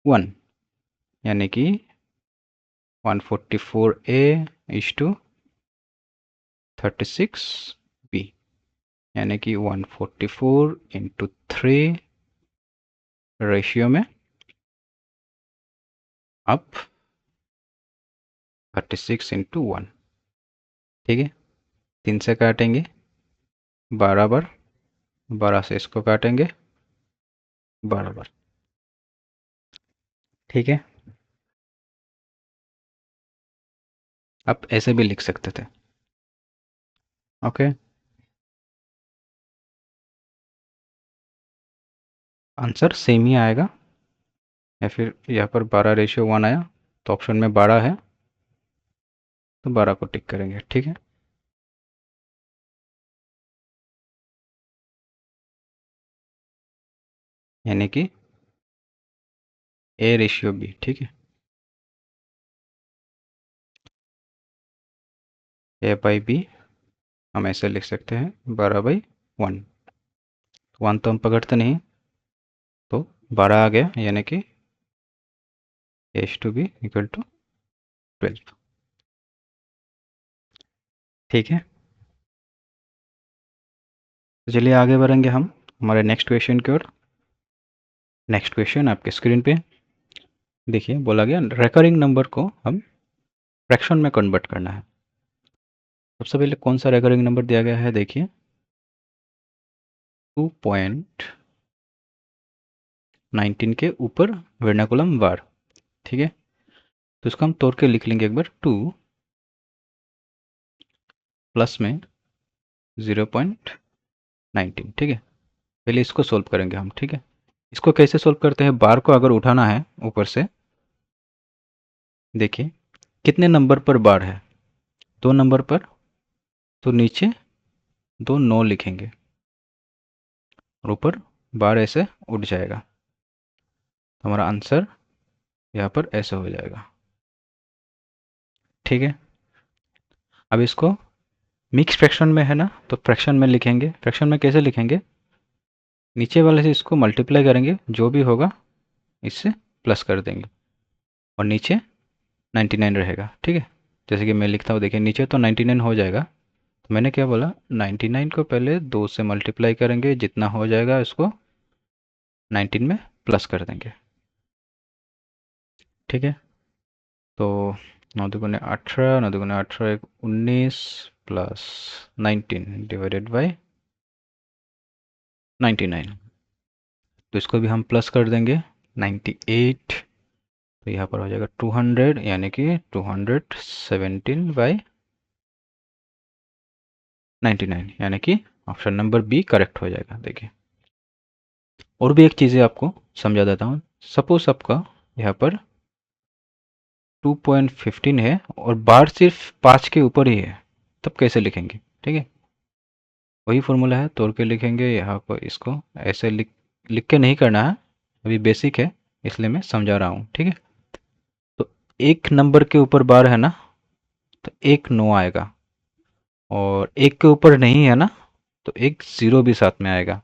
Speaker 1: 1, यानी कि 144a इज टू 36b, यानी कि 144 इंटू 3 रेशियो में अब 36 इंटू 1, ठीक है। 3 से काटेंगे 12 बार, 12 से इसको काटेंगे 12 बार, ठीक है। आप ऐसे भी लिख सकते थे, ओके। आंसर सेम ही आएगा, या फिर यहाँ पर 12:1 आया तो ऑप्शन में 12 है, तो 12 को टिक करेंगे, ठीक है। यानी कि a रेशियो b, ठीक है, a बाई बी हम ऐसे लिख सकते हैं 12/1, 1 तो हम पकड़ते नहीं, तो 12 आ गया, यानी कि h to B equal to 12, ठीक है। तो चलिए आगे बढ़ेंगे हम हमारे नेक्स्ट क्वेश्चन की ओर। नेक्स्ट क्वेश्चन आपके स्क्रीन पे देखिए, बोला गया रिकरिंग नंबर को हम फ्रैक्शन में कन्वर्ट करना है। सबसे पहले कौन सा रिकरिंग नंबर दिया गया है, देखिए 2.19 के ऊपर वर्नाकुलम बार, ठीक है। तो इसको हम तोड़ के लिख लेंगे एक बार, 2 प्लस में 0.19, ठीक है। पहले इसको सोल्व करेंगे हम, ठीक है। इसको कैसे सोल्व करते हैं, बार को अगर उठाना है ऊपर से, देखिए कितने नंबर पर बार है, 2 नंबर पर, तो नीचे 2 9 लिखेंगे और ऊपर बार ऐसे उठ जाएगा। हमारा आंसर यहाँ पर ऐसे हो जाएगा, ठीक है। अब इसको मिक्स फ्रैक्शन में है ना, तो फ्रैक्शन में लिखेंगे। फ्रैक्शन में कैसे लिखेंगे, नीचे वाले से इसको मल्टीप्लाई करेंगे, जो भी होगा इससे प्लस कर देंगे और नीचे 99 रहेगा, ठीक है। जैसे कि मैं लिखता हूँ, देखिए नीचे तो 99 हो जाएगा। तो मैंने क्या बोला, 99 को पहले 2 से मल्टीप्लाई करेंगे, जितना हो जाएगा इसको 19 में प्लस कर देंगे, ठीक है। तो 9 दूनी 18, 9 दूनी 18 19 प्लस 19 डिवाइडेड बाई 99। तो इसको भी हम प्लस कर देंगे, 98। तो यहाँ पर हो जाएगा 200, यानी कि 217/99, यानी कि ऑप्शन नंबर बी करेक्ट हो जाएगा। देखिए और भी एक चीज़ें आपको समझा देता हूँ। सपोज आपका यहाँ पर 2.15 है और बार सिर्फ 5 के ऊपर ही है, तब कैसे लिखेंगे, ठीक है। वही फॉर्मूला है, तोड़ के लिखेंगे। यहाँ पर इसको ऐसे लिख के नहीं करना है, अभी बेसिक है इसलिए मैं समझा रहा हूँ, ठीक है। तो एक नंबर के ऊपर बार है ना, तो एक 9 आएगा, और एक के ऊपर नहीं है ना, तो एक 0 भी साथ में आएगा।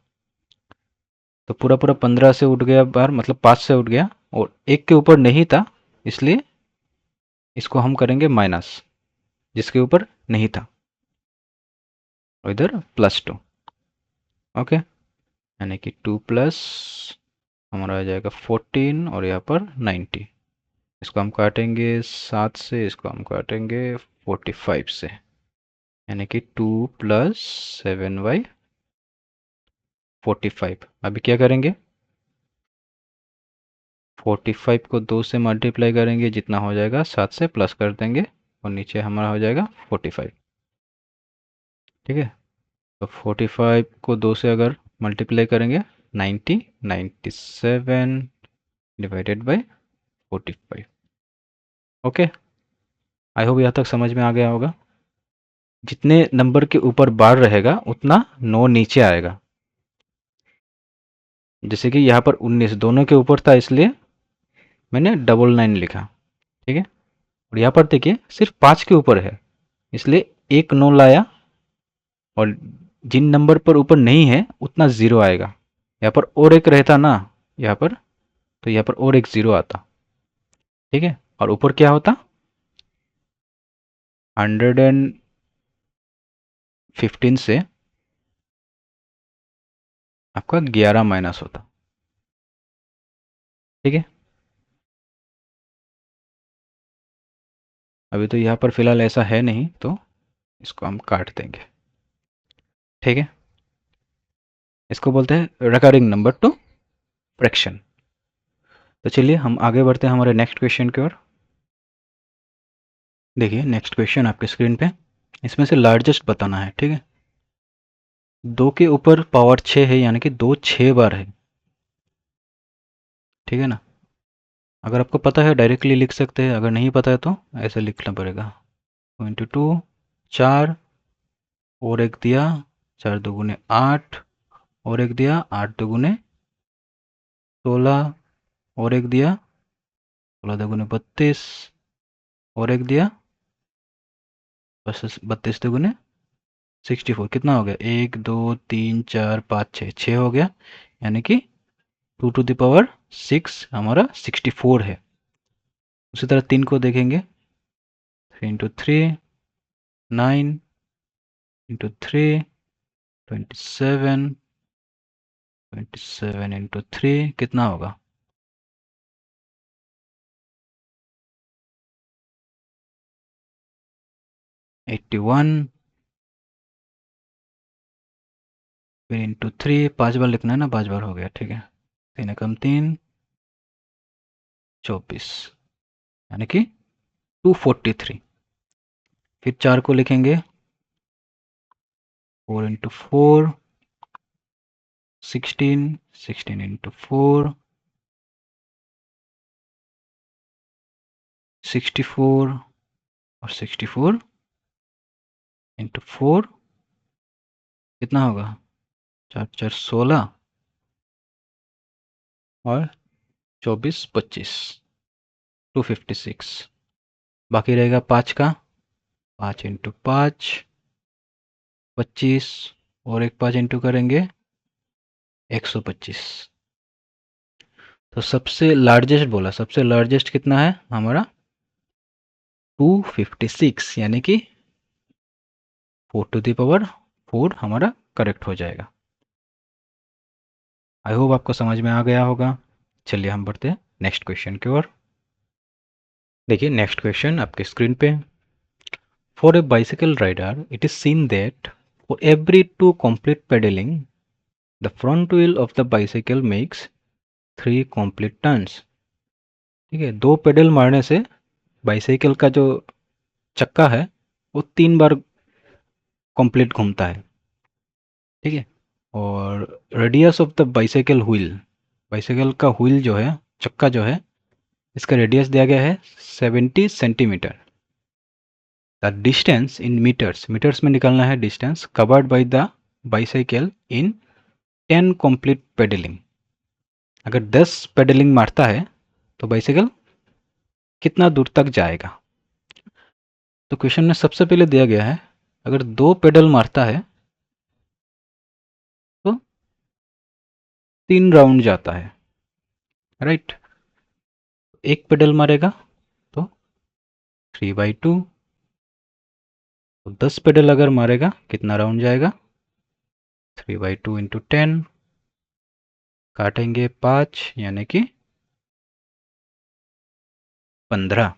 Speaker 1: तो पूरा पूरा 15 से उठ गया बार, मतलब 5 से उठ गया, और एक के ऊपर नहीं था, इसलिए इसको हम करेंगे माइनस, जिसके ऊपर नहीं था, और इधर +2, ओके। यानी कि 2 प्लस हमारा आ जाएगा 14 और यहाँ पर 90। इसको हम काटेंगे 7 से, इसको हम काटेंगे 45 से, यानी कि 2 प्लस 7/45। अभी क्या करेंगे, 45 को 2 से मल्टीप्लाई करेंगे, जितना हो जाएगा 7 से प्लस कर देंगे, और नीचे हमारा हो जाएगा 45, ठीक है। तो 45 को 2 से अगर मल्टीप्लाई करेंगे, 90 97 divided by 45, okay. I hope यहाँ तक समझ में आ गया होगा। जितने नंबर के ऊपर बार रहेगा उतना 9 नीचे आएगा। जैसे कि यहाँ पर 19 दोनों के ऊपर था, इसलिए मैंने 99 लिखा, ठीक है। और यहाँ पर देखिए सिर्फ 5 के ऊपर है, इसलिए एक 9 लाया, और जिन नंबर पर ऊपर नहीं है उतना 0 आएगा। यहाँ पर और एक रहता ना, यहाँ पर, तो यहाँ पर और एक 0 आता, ठीक है। और ऊपर क्या होता, 115 से आपका 11 माइनस होता, ठीक है। अभी तो यहाँ पर फिलहाल ऐसा है नहीं, तो इसको हम काट देंगे, ठीक है। इसको बोलते हैं रिकरिंग नंबर टू फ्रैक्शन। तो चलिए हम आगे बढ़ते हैं हमारे नेक्स्ट क्वेश्चन की ओर। देखिए नेक्स्ट क्वेश्चन आपके स्क्रीन पे, इसमें से लार्जेस्ट बताना है, ठीक है। 2 के ऊपर पावर 6 है, यानी कि 2 6 बार है, ठीक है ना। अगर आपको पता है डायरेक्टली लिख सकते हैं, अगर नहीं पता है तो ऐसे लिखना पड़ेगा। 22 4 और एक दिया, 4 दूगुने 8 और एक दिया, 8 दूगुने 16 और एक दिया, 16 दूगुने 32 और एक दिया, बस 32 दूगुने 64। कितना हो गया, 1 2 3 4 5 6, 6 हो गया, यानी कि 2 टू द पावर 6 हमारा 64 है। उसी तरह 3 को देखेंगे, 3 इंटू 3 9 इंटू 3 27 27 इंटू 3 कितना होगा? 81, फिर इंटू 3, 5 बार लिखना है ना, 5 बार हो गया, ठीक है। 3 एकम 3, 24, यानी कि 243। फिर 4 को लिखेंगे, 4 इंटू 4, 16, 16 इंटू 4, 64, और 64 इंटू 4 कितना होगा? 4 4 16, और 24 25, 256। बाकी रहेगा 5 का, 5 इंटू 5, 25, और एक 5 इंटू करेंगे, 125। तो सबसे लार्जेस्ट बोला, सबसे लार्जेस्ट कितना है हमारा? 256, यानी कि 4 टू द पावर 4 हमारा करेक्ट हो जाएगा। आई होप आपको समझ में आ गया होगा। चलिए हम बढ़ते हैं नेक्स्ट क्वेश्चन की ओर। देखिए नेक्स्ट क्वेश्चन आपके स्क्रीन पे। For a bicycle rider it is seen that for every 2 complete pedaling the front wheel of the bicycle makes 3 complete turns। ठीक है, 2 पेडल मारने से बाइसाइकिल का जो चक्का है वो 3 बार कंप्लीट घूमता है। ठीक है, और radius of the bicycle wheel, bicycle का व्हील जो है, चक्का जो है, इसका रेडियस दिया गया है 70 centimetre. The distance in metres, metres में निकालना है distance covered by the bicycle in 10 complete pedalling. अगर 10 पेडलिंग मारता है तो बाइसाइकिल कितना दूर तक जाएगा? तो क्वेश्चन में सबसे पहले दिया गया है अगर 2 पेडल मारता है तो 3 राउंड जाता है, राइट। एक पेडल मारेगा तो 3/2, तो 10 पेडल अगर मारेगा कितना राउंड जाएगा? 3/2 इंटू 10, काटेंगे 5, यानी कि 15।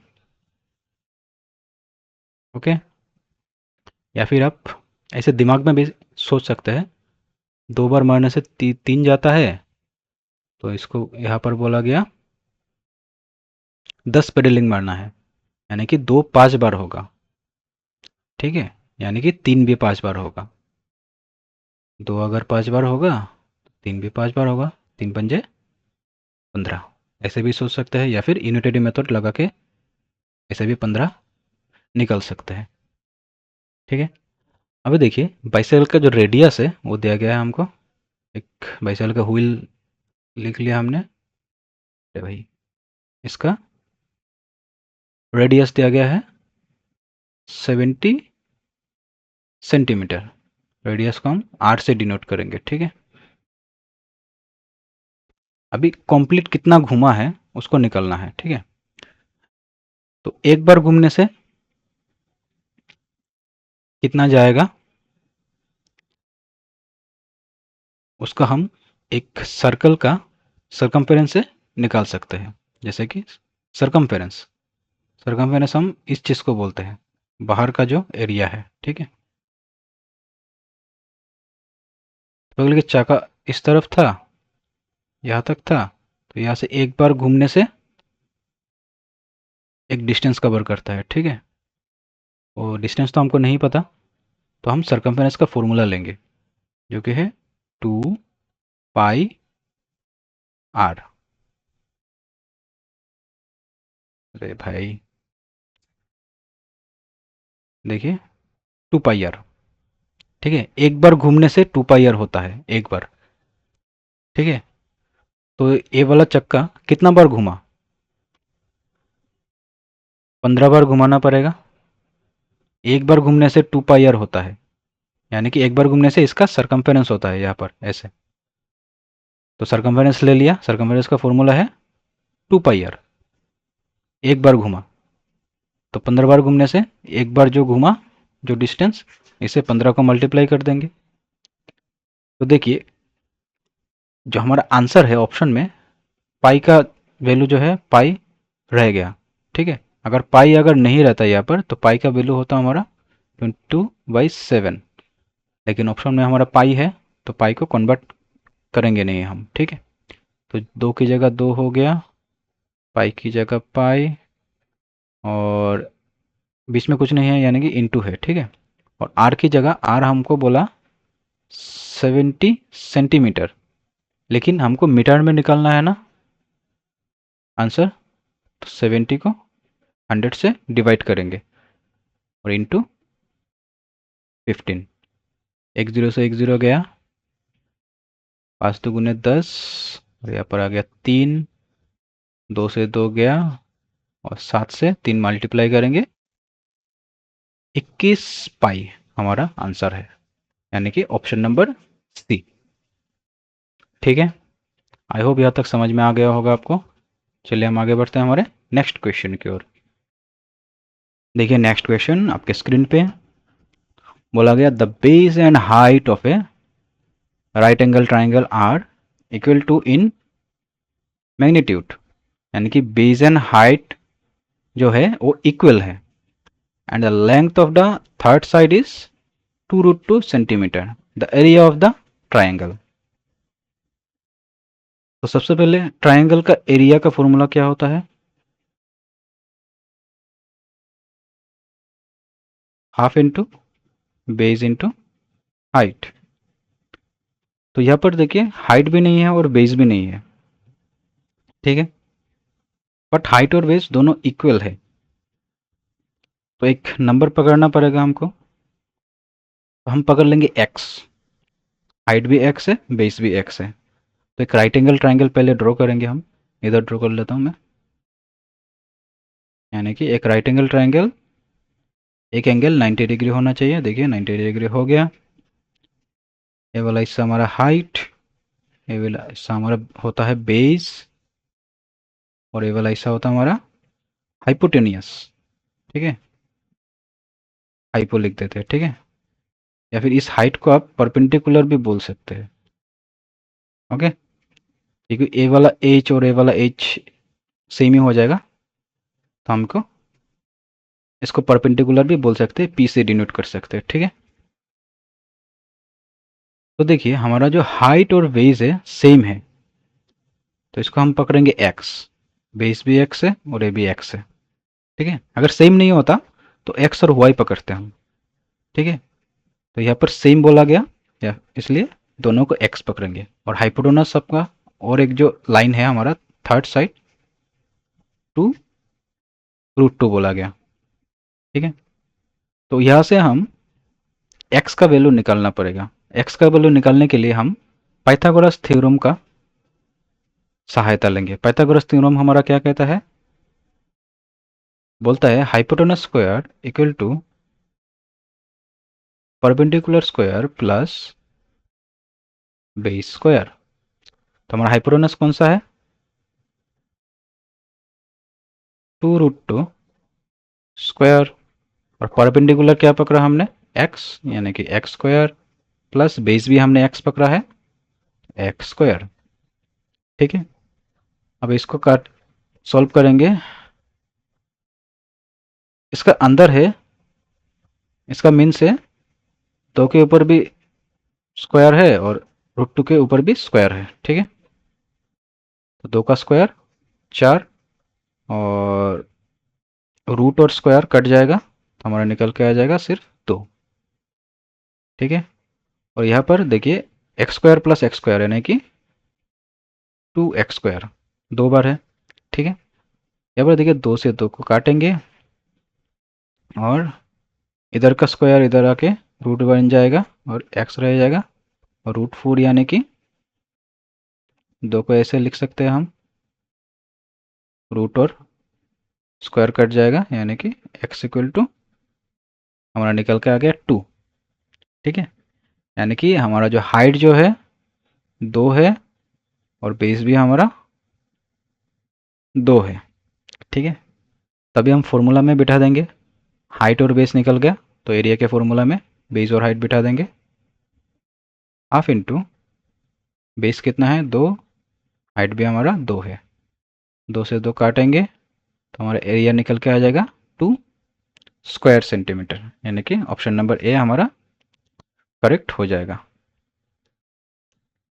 Speaker 1: ओके, या फिर आप ऐसे दिमाग में भी सोच सकते हैं, 2 बार मारने से 3 जाता है, तो इसको यहाँ पर बोला गया 10 पेडलिंग मारना है, यानी कि 2 5 बार होगा। ठीक है, यानी कि 3 भी 5 बार होगा। 2 अगर 5 बार होगा तो 3 भी 5 बार होगा, 3 पंजे 15। ऐसे भी सोच सकते हैं, या फिर यूनिटरी मेथड लगा के ऐसे भी 15 निकल सकते हैं। ठीक है, अभी देखिए बाइसाइकिल का जो रेडियस है वो दिया गया है हमको। एक बाइसाइकिल का व्हील लिख लिया हमने, अरे भाई, इसका रेडियस दिया गया है 70 सेंटीमीटर। रेडियस को हम आर से डिनोट करेंगे। ठीक है, अभी कंप्लीट कितना घुमा है उसको निकलना है। ठीक है, तो एक बार घूमने से कितना जाएगा उसका हम एक सर्कल का सरकमफेरेंस से निकाल सकते हैं। जैसे कि सरकमफेरेंस, सरकमफेरेंस हम इस चीज़ को बोलते हैं, बाहर का जो एरिया है। ठीक है, तो अगर चाका इस तरफ था, यहाँ तक था, तो यहाँ से एक बार घूमने से एक डिस्टेंस कवर करता है। ठीक है, और डिस्टेंस तो हमको नहीं पता, तो हम सरकमफेरेंस का फॉर्मूला लेंगे जो कि है 2πr। अरे भाई देखिए 2πr। ठीक है, एक बार घूमने से 2πr होता है, एक बार। ठीक है, तो ये वाला चक्का कितना बार घूमा? 15 बार घुमाना पड़ेगा। एक बार घूमने से 2πr होता है, यानी कि एक बार घूमने से इसका सरकमफेरेंस होता है यहाँ पर ऐसे। तो सरकमफेरेंस ले लिया, सरकमफेरेंस का फॉर्मूला है 2πr। एक बार घूमा तो 15 बार घूमने से एक बार जो घूमा, जो डिस्टेंस, इसे 15 को मल्टीप्लाई कर देंगे। तो देखिए जो हमारा आंसर है ऑप्शन में, पाई का वैल्यू जो है पाई रह गया। ठीक है, अगर पाई अगर नहीं रहता यहाँ पर तो पाई का वैल्यू होता हमारा 22/7, लेकिन ऑप्शन में हमारा पाई है तो पाई को कन्वर्ट करेंगे नहीं हम। ठीक है, तो 2 की जगह 2 हो गया, पाई की जगह पाई, और बीच में कुछ नहीं है यानी कि इंटू है। ठीक है, और आर की जगह आर हमको बोला 70 सेंटीमीटर, लेकिन हमको मीटर में निकालना है ना आंसर, तो 70 को 100 से डिवाइड करेंगे और इंटू 15। एक जीरो से एक जीरो गया, 5 2 गुने 10, और यहाँ पर आ गया 3, 2 से 2 गया, और 7 से 3 मल्टीप्लाई करेंगे, 21 पाई हमारा आंसर है, यानी कि ऑप्शन नंबर सी। ठीक है, आई होप यहाँ तक समझ में आ गया होगा आपको। चलिए हम आगे बढ़ते हैं हमारे नेक्स्ट क्वेश्चन की ओर। देखिए नेक्स्ट क्वेश्चन आपके स्क्रीन पे बोला गया, the base and height of a right angle triangle are equal to in magnitude, यानी कि बेस एंड हाइट जो है वो इक्वल है, and the length of the third side is 2√2 centimetre, the area of the triangle. तो सबसे पहले triangle का एरिया का फॉर्मूला क्या होता है? Half into base into height. तो यहाँ पर देखिए हाइट भी नहीं है और बेस भी नहीं है। ठीक है, बट हाइट और बेस दोनों इक्वल है, तो एक नंबर पकड़ना पड़ेगा हमको। तो हम पकड़ लेंगे x, हाइट भी x है, बेस भी x है। तो एक राइट एंगल ट्राइंगल पहले ड्रॉ करेंगे हम, इधर ड्रॉ कर लेता हूँ मैं, यानी कि एक राइट एंगल ट्राइंगल, एक एंगल 90 डिग्री होना चाहिए। देखिए 90 डिग्री हो गया। ये वाला हिस्सा हमारा हाइट, ये वाला हिस्सा हमारा होता है बेस, और ये वाला हिस्सा होता है हमारा हाइपोटेनियस। ठीक है, हाइपो लिख देते हैं। ठीक है, या फिर इस हाइट को आप परपेंडिकुलर भी बोल सकते हैं। ओके, क्योंकि ए वाला एच और ए वाला एच सेम ही हो जाएगा, तो हमको इसको परपेंडिकुलर भी बोल सकते हैं, पी से डिनोट कर सकते हैं। ठीक है, तो देखिए हमारा जो हाइट और बेस है सेम है, तो इसको हम पकड़ेंगे x, बेस भी x है और ये भी x है। ठीक है, अगर सेम नहीं होता तो x और y पकड़ते हैं हम। ठीक है, तो यहाँ पर सेम बोला गया या इसलिए दोनों को x पकड़ेंगे, और हाइपोटेनस सबका, और एक जो लाइन है हमारा थर्ड साइड 2√2 बोला गया। ठीक है, तो यहाँ से हम x का वैल्यू निकालना पड़ेगा। x का वैल्यू निकालने के लिए हम पाइथागोरस थ्योरम का सहायता लेंगे। पाइथागोरस थ्योरम हमारा क्या कहता है? बोलता है hypotenuse square equal to perpendicular square plus base square. तो हमारा हाइपोटेनस कौन सा है? 2√2 स्क्वायर, और परपेंडिकुलर क्या पकड़ा हमने? x, यानी कि एक्स स्क्वायर, प्लस बेस भी हमने x पकड़ा है, एक्स स्क्वायर। ठीक है, अब इसको काट सॉल्व करेंगे। इसका अंदर है, इसका मीन्स है 2 के ऊपर भी स्क्वायर है और √2 के ऊपर भी स्क्वायर है। ठीक है, तो 2 का स्क्वायर 4, और रूट और स्क्वायर कट जाएगा तो हमारा निकल के आ जाएगा सिर्फ 2। ठीक है, और यहाँ पर देखिए x square plus x square यानी कि 2x² 2 बार है। ठीक है, यहाँ पर देखिए 2 से 2 को काटेंगे, और इधर का स्क्वायर इधर आके रूट बन जाएगा और x रह जाएगा, और √4 यानी कि 2 को ऐसे लिख सकते हैं हम, रूट और स्क्वायर कट जाएगा यानी कि x इक्वल टू हमारा निकल के आ गया 2। ठीक है, यानी कि हमारा जो हाइट जो है 2 है, और बेस भी हमारा 2 है। ठीक है, तभी हम फॉर्मूला में बिठा देंगे। हाइट और बेस निकल गया तो एरिया के फॉर्मूला में बेस और हाइट बिठा देंगे। हाफ इंटू बेस कितना है 2, हाइट भी हमारा 2 है, 2 से 2 काटेंगे तो हमारा एरिया निकल के आ जाएगा 2 स्क्वायर सेंटीमीटर, यानी कि ऑप्शन नंबर ए हमारा करेक्ट हो जाएगा।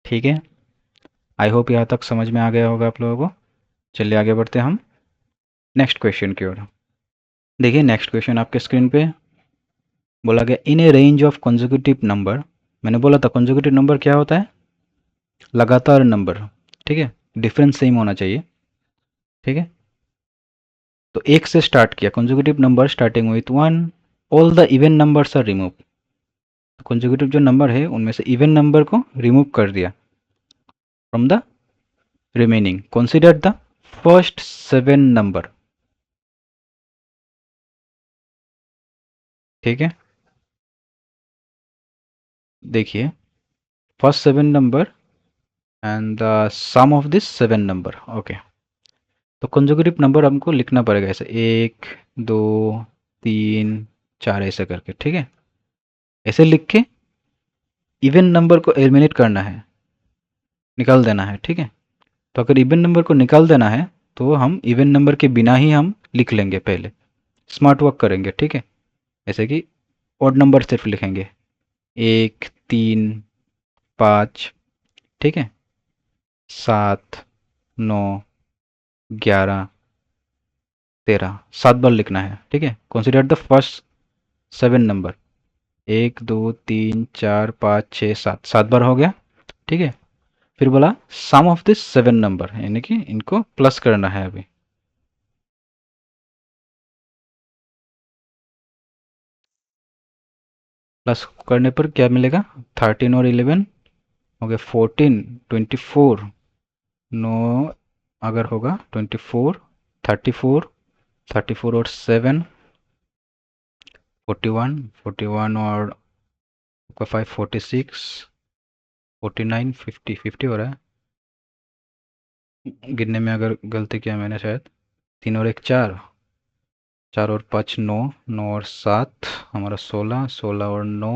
Speaker 1: ठीक है, आई होप यहाँ तक समझ में आ गया होगा आप लोगों को। चलिए आगे बढ़ते हैं हम नेक्स्ट क्वेश्चन की ओर। देखिए नेक्स्ट क्वेश्चन आपके स्क्रीन पे बोला गया in a range of consecutive number. मैंने बोला था कंसेक्यूटिव नंबर क्या होता है, लगातार नंबर। ठीक है, डिफरेंस सेम होना चाहिए। ठीक है, तो एक से स्टार्ट किया consecutive number starting with 1, all the even numbers are remove. Consecutive जो नंबर है उनमें से इवन नंबर को रिमूव कर दिया from the remaining, consider the first 7 number. ठीक है, देखिए first 7 number and the sum of this 7 number. Okay, तो कंसेक्यूटिव नंबर हमको लिखना पड़ेगा ऐसे 1 2 3 4 ऐसे करके। ठीक है, ऐसे लिख के इवन नंबर को एलिमिनेट करना है, निकाल देना है। ठीक है, तो अगर इवन नंबर को निकाल देना है तो हम इवन नंबर के बिना ही हम लिख लेंगे, पहले स्मार्ट वर्क करेंगे। ठीक है, जैसे कि ऑड नंबर सिर्फ लिखेंगे 1 3 5। ठीक है, 7 9 11 13, 7 बार लिखना है। ठीक है, कंसिडर द फर्स्ट 7 नंबर 1 2 3 4 5 6 7, 7 बार हो गया। ठीक है, फिर बोला सम ऑफ दिस 7 नंबर, यानी कि इनको प्लस करना है अभी। प्लस करने पर क्या मिलेगा, 13 और 11 हो गया 14, 24 9 अगर होगा 24, 34, 34 और 7 41, 41 और 5 46, 49 50, 50 हो रहा है गिनने में, अगर गलती किया मैंने शायद। 3 और 1 4, 4 और 5 9, 9 और 7 हमारा 16, 16 और 9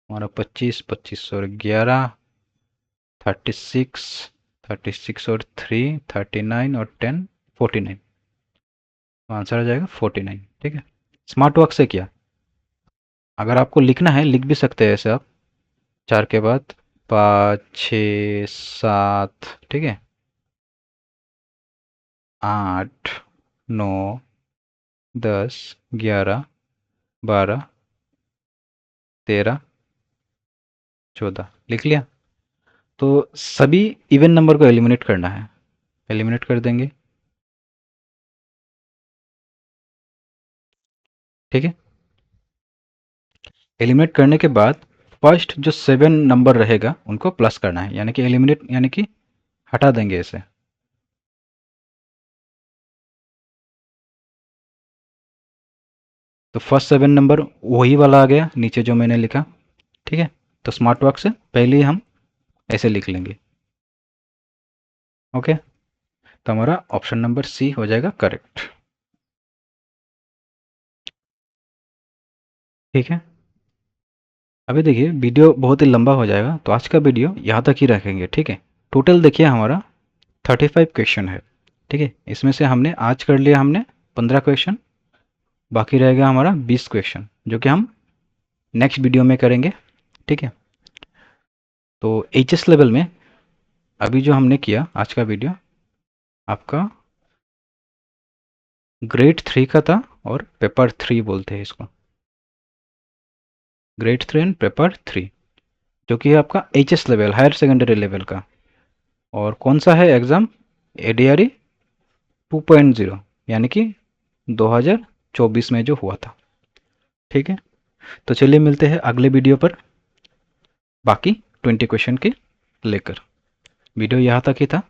Speaker 1: हमारा 25, 25 और 11 36, 36 और 3 39 और 10 49, तो आंसर आ जाएगा 49। ठीक है, स्मार्ट वर्क से किया। अगर आपको लिखना है लिख भी सकते हैं ऐसे आप, 4 के बाद 5 6 7। ठीक है, 8 9 10 11 12 13 14 लिख लिया। तो सभी इवन नंबर को एलिमिनेट करना है, एलिमिनेट कर देंगे। ठीक है, एलिमिनेट करने के बाद फर्स्ट जो 7 नंबर रहेगा उनको प्लस करना है, यानी कि एलिमिनेट यानी कि हटा देंगे इसे। तो फर्स्ट 7 नंबर वही वाला आ गया नीचे जो मैंने लिखा। ठीक है, तो स्मार्ट वर्क से पहले ही हम ऐसे लिख लेंगे। ओके, तो हमारा ऑप्शन नंबर सी हो जाएगा करेक्ट। ठीक है, अभी देखिए वीडियो बहुत ही लंबा हो जाएगा, तो आज का वीडियो यहाँ तक ही रखेंगे। ठीक है, टोटल देखिए हमारा 35 क्वेश्चन है। ठीक है, इसमें से हमने आज कर लिया हमने 15 क्वेश्चन, बाकी रहेगा हमारा 20 क्वेश्चन जो कि हम नेक्स्ट वीडियो में करेंगे। ठीक है, तो एचएस लेवल में अभी जो हमने किया आज का वीडियो आपका ग्रेड 3 का था, और पेपर 3 बोलते हैं इसको, ग्रेड 3 एंड पेपर 3, जो कि है आपका HS level higher secondary level का। और कौन सा है एग्ज़ाम, एडीआरई 2.0, यानी कि 2024 में जो हुआ था। ठीक है, तो चलिए मिलते हैं अगले वीडियो पर बाकी 20 क्वेश्चन के लेकर। वीडियो यहाँ तक ही था।